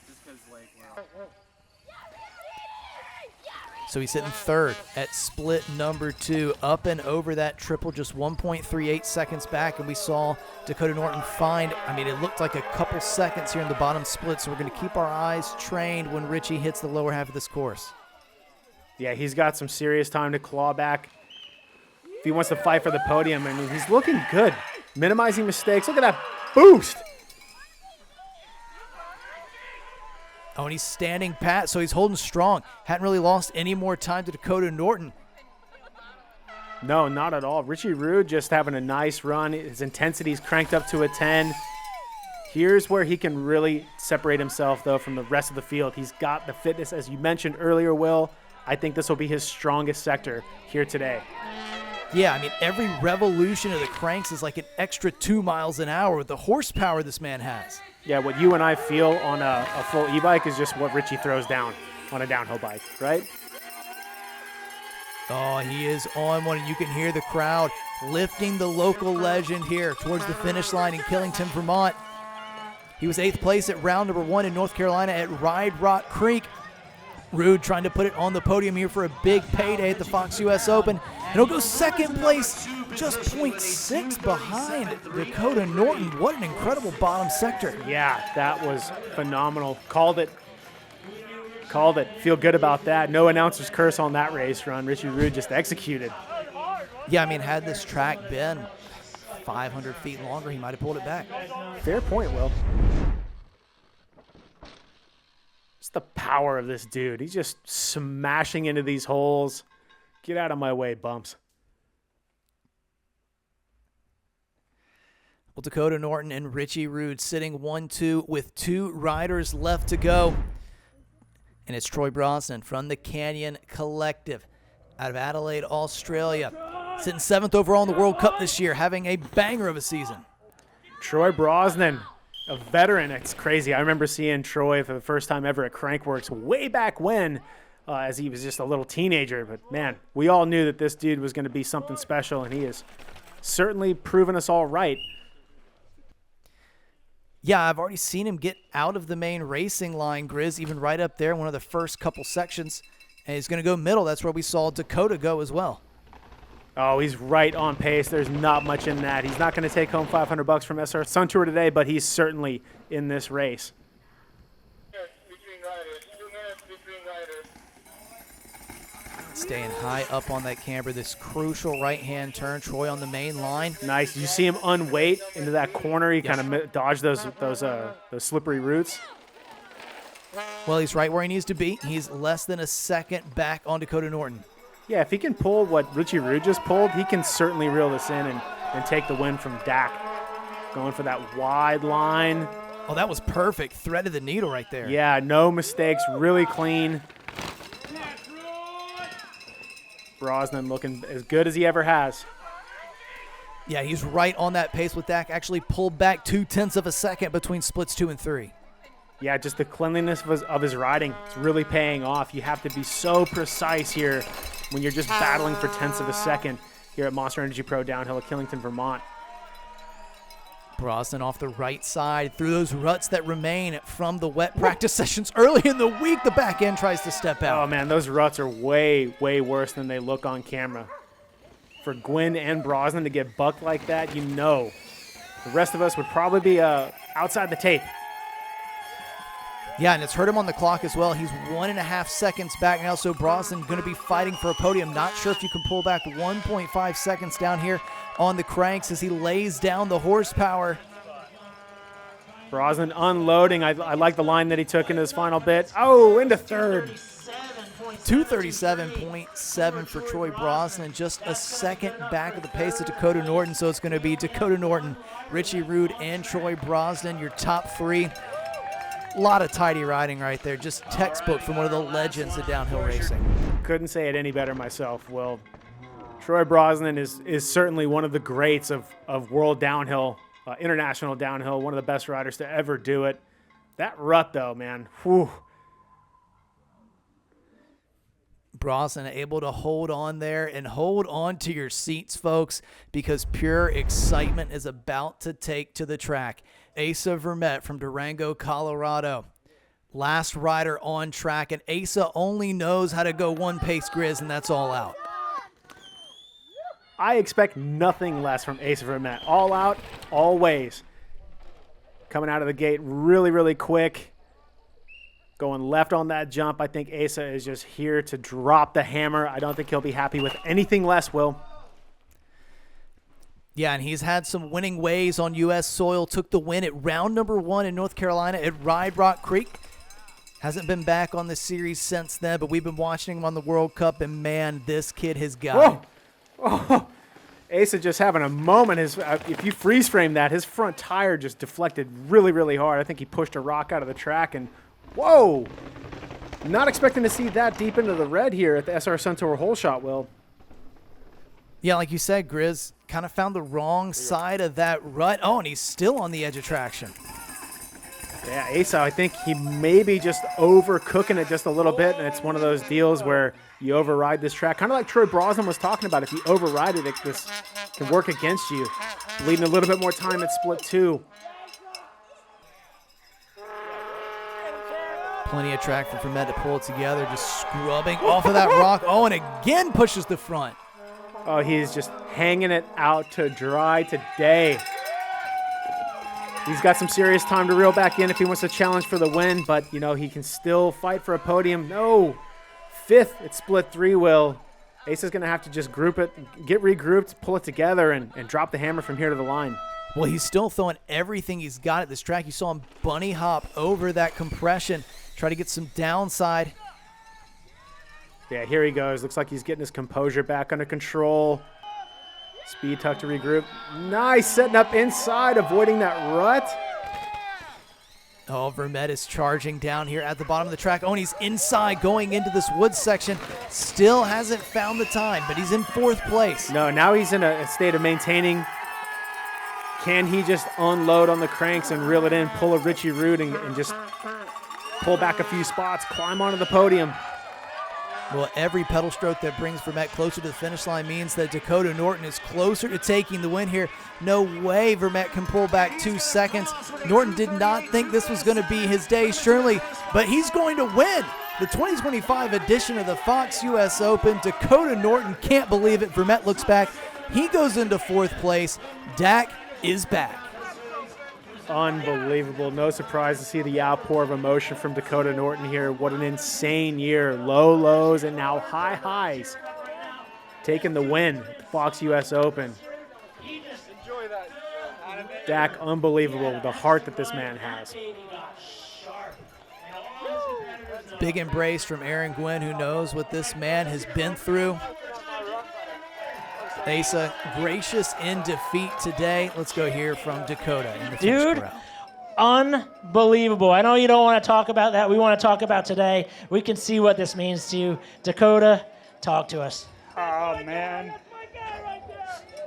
So he's sitting third at split number 2, up and over that triple, just 1.38 seconds back, and we saw Dakotah Norton find, I mean, it looked like a couple seconds here in the bottom split, so we're going to keep our eyes trained when Richie hits the lower half of this course. Yeah, he's got some serious time to claw back if he wants to fight for the podium. I mean, he's looking good, minimizing mistakes. Look at that boost. Oh, and he's standing pat, so he's holding strong. Hadn't really lost any more time to Dakotah Norton. No, not at all. Richie Rude just having a nice run. His intensity's cranked up to a 10. Here's where he can really separate himself, though, from the rest of the field. He's got the fitness, as you mentioned earlier, Will. I think this will be his strongest sector here today. Yeah, I mean, every revolution of the cranks is like an extra 2 miles an hour with the horsepower this man has. Yeah, what you and I feel on a full e-bike is just what Richie throws down on a downhill bike, right? Oh, he is on one, and you can hear the crowd lifting the local legend here towards the finish line in Killington, Vermont. He was 8th place at round number 1 in North Carolina at Ride Rock Creek. Rude trying to put it on the podium here for a big payday at the Fox US Open. And he'll go 2nd place, just 0.6 behind Dakotah Norton. What an incredible bottom sector. Yeah, that was phenomenal. Called it. Called it. Feel good about that. No announcer's curse on that race run. Richie Rude just executed. Yeah, I mean, had this track been 500 feet longer, he might have pulled it back. Fair point, Will. Just the power of this dude. He's just smashing into these holes. Get out of my way, bumps. Well, Dakotah Norton and Richie Rude sitting 1-2 with 2 riders left to go. And it's Troy Brosnan from the Canyon Collective out of Adelaide, Australia. Sitting 7th overall in the World Cup this year, having a banger of a season. Troy Brosnan A veteran. It's crazy. I remember seeing Troy for the first time ever at Crankworks way back when, as he was just a little teenager. But, man, we all knew that this dude was going to be something special, and he has certainly proven us all right. Yeah, I've already seen him get out of the main racing line, Grizz, even right up there, one of the first couple sections. And he's going to go middle. That's where we saw Dakotah go as well. Oh, he's right on pace. There's not much in that. He's not going to take home $500 from SR Sun Tour today, but he's certainly in this race. Staying high up on that camber, this crucial right-hand turn. Troy on the main line. Nice. You see him unweight into that corner. He kind of dodged those slippery roots. Well, he's right where he needs to be. He's less than a second back on Dakotah Norton. Yeah, if he can pull what Richie Rude just pulled, he can certainly reel this in and take the win from Dak. Going for that wide line. Oh, that was perfect. Threaded the needle right there. Yeah, no mistakes. Really clean. Brosnan looking as good as he ever has. Yeah, he's right on that pace with Dak. Actually pulled back 0.2 of a second between splits 2 and 3. Yeah, just the cleanliness of his riding. It's really paying off. You have to be so precise here when you're just battling for tenths of a second here at Monster Energy Pro downhill at Killington, Vermont. Brosnan off the right side through those ruts that remain from the wet practice sessions early in the week. The back end tries to step out. Oh, man, those ruts are way, way worse than they look on camera. For Gwin and Brosnan to get bucked like that, you know. The rest of us would probably be outside the tape. Yeah, and it's hurt him on the clock as well. He's 1.5 seconds back now, so Brosnan going to be fighting for a podium. Not sure if you can pull back 1.5 seconds down here on the cranks as he lays down the horsepower. Brosnan unloading. I like the line that he took in his final bit. Oh, into third. 237.7 for Troy Brosnan, just a second back of the pace of Dakotah Norton, so it's going to be Dakotah Norton, Richie Rude, and Troy Brosnan, your top three. A lot of tidy riding right there, just textbook from one of the legends of downhill racing. Couldn't say it any better myself. Well, Troy Brosnan is certainly one of the greats of world downhill, international downhill, one of the best riders to ever do it. That rut, though, man, whew. Brosnan able to hold on there and hold on to your seats, folks, because pure excitement is about to take to the track. Asa Vermette from Durango, Colorado. Last rider on track, and Asa only knows how to go one pace, Grizz, and that's all out. I expect nothing less from Asa Vermette. All out, always. Coming out of the gate really, really quick. Going left on that jump. I think Asa is just here to drop the hammer. I don't think he'll be happy with anything less, Will. Yeah, and he's had some winning ways on U.S. soil. Took the win at round number 1 in North Carolina at Ride Rock Creek. Hasn't been back on the series since then, but we've been watching him on the World Cup, and, man, this kid has got it. Oh, Asa just having a moment. If you freeze frame that, his front tire just deflected really, really hard. I think he pushed a rock out of the track, and whoa! Not expecting to see that deep into the red here at the SR Sun Tour hole shot, Will. Yeah, like you said, Grizz kind of found the wrong side of that rut. Oh, and he's still on the edge of traction. Yeah, Asa, I think he may be just overcooking it just a little bit, and it's one of those deals where you override this track. Kind of like Troy Brosnan was talking about. If you override it, this can work against you. Leading a little bit more time at split 2. Plenty of track for Vermette to pull it together, just scrubbing off of that rock. Oh, and again pushes the front. Oh, he's just hanging it out to dry today. He's got some serious time to reel back in if he wants to challenge for the win, but, you know, he can still fight for a podium. No, 5th at split 3, Will. Asa's going to have to just group it, get regrouped, pull it together, and drop the hammer from here to the line. Well, he's still throwing everything he's got at this track. You saw him bunny hop over that compression, try to get some downside. Yeah, here he goes. Looks like he's getting his composure back under control. Speed tuck to regroup. Nice, setting up inside, avoiding that rut. Oh, Vermette is charging down here at the bottom of the track. Oh, and he's inside going into this woods section. Still hasn't found the time, but he's in 4th place. No, now he's in a state of maintaining Can he just unload on the cranks and reel it in, pull a Richie Rude and just pull back a few spots, climb onto the podium? Well, every pedal stroke that brings Vermette closer to the finish line means that Dakotah Norton is closer to taking the win here. No way Vermette can pull back 2 seconds. Norton did not think this was going to be his day, surely, but he's going to win the 2025 edition of the Fox US Open. Dakotah Norton can't believe it. Vermette looks back. He goes into 4th place. Dak is back. Unbelievable. No surprise to see the outpour of emotion from Dakotah Norton here. What an insane year. Low lows and now high highs. Taking the win at the Fox US Open. Dak, unbelievable. The heart that this man has. Big embrace from Aaron Gwin, who knows what this man has been through. Asa gracious in defeat today. Let's go hear from Dakotah in the finish corral. Unbelievable. I know you don't want to talk about that. We want to talk about today. We can see what this means to you. Dakotah, talk to us. Oh, man.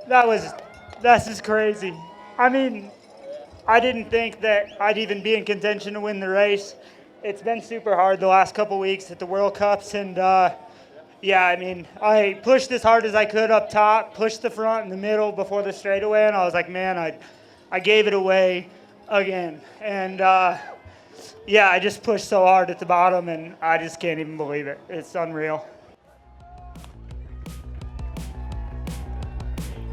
That's just crazy. I mean, I didn't think that I'd even be in contention to win the race. It's been super hard the last couple weeks at the World Cups, and yeah, I mean, I pushed as hard as I could up top, pushed the front and the middle before the straightaway, and I was like, man, I gave it away again. And yeah, I just pushed so hard at the bottom, and I just can't even believe it. It's unreal.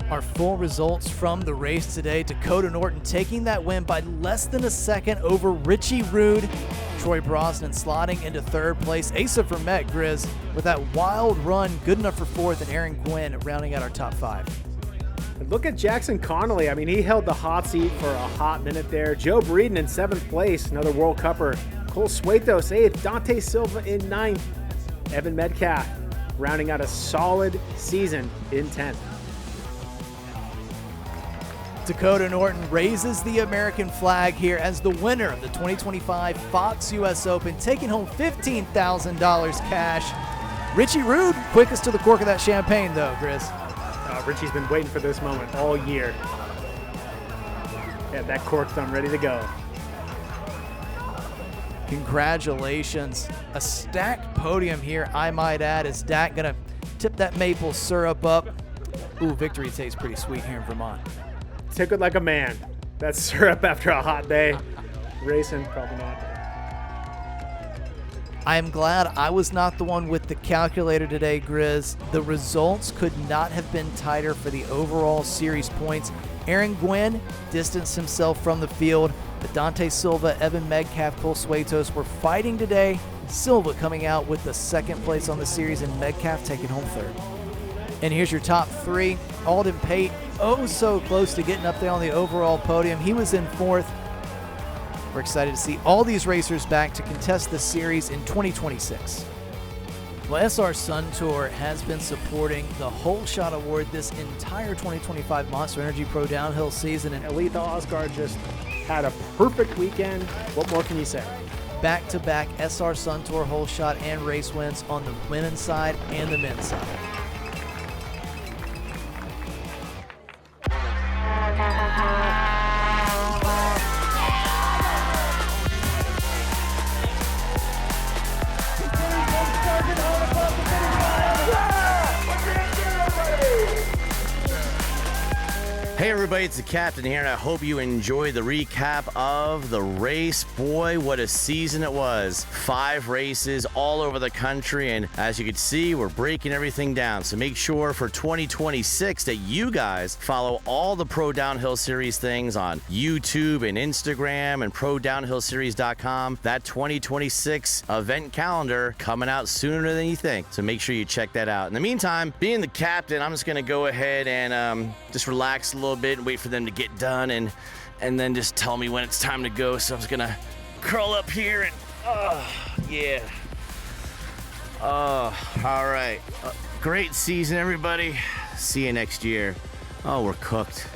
Our full results from the race today. Dakotah Norton taking that win by less than a second over Richie Rude. Troy Brosnan slotting into 3rd place. Asa Vermette, Grizz, with that wild run, good enough for 4th, and Aaron Gwin rounding out our top 5. And look at Jackson Connelly. I mean, he held the hot seat for a hot minute there. Joe Breeden in 7th place, another World Cupper. Cole Suetos 8th. Dante Silva in 9th. Evan Medcalf rounding out a solid season in 10th. Dakotah Norton raises the American flag here as the winner of the 2025 Fox US Open, taking home $15,000 cash. Richie Rude, quickest to the cork of that champagne, though, Grizz. Richie's been waiting for this moment all year. Yeah, that cork thumb ready to go. Congratulations. A stacked podium here, I might add. Is Dak going to tip that maple syrup up? Ooh, victory tastes pretty sweet here in Vermont. Took it like a man. That's syrup after a hot day. Racing, probably not. I am glad I was not the one with the calculator today, Grizz. The results could not have been tighter for the overall series points. Aaron Gwin distanced himself from the field, but Dante Silva, Evan Medcalf, Cole Suetos were fighting today. Silva coming out with the 2nd place on the series and Medcalf taking home 3rd. And here's your top 3. Alden Pate, oh so close to getting up there on the overall podium. He was in 4th. We're excited to see all these racers back to contest this series in 2026. Well, SR Sun Tour has been supporting the Whole Shot Award this entire 2025 Monster Energy Pro Downhill season. And Aletha Ostgaard just had a perfect weekend. What more can you say? Back-to-back SR Sun Tour Whole Shot and race wins on the women's side and the men's side. Hey everybody, it's the Captain here, and I hope you enjoyed the recap of the race. Boy, what a season it was. 5 races all over the country, and as you can see, we're breaking everything down. So make sure for 2026 that you guys follow all the Pro Downhill Series things on YouTube and Instagram and ProDownhillSeries.com. That 2026 event calendar coming out sooner than you think. So make sure you check that out. In the meantime, being the captain, I'm just going to go ahead and just relax a little bit and wait for them to get done and then just tell me when it's time to go. So I'm just gonna curl up here and yeah. All right, great season everybody. See you next year. Oh, we're cooked.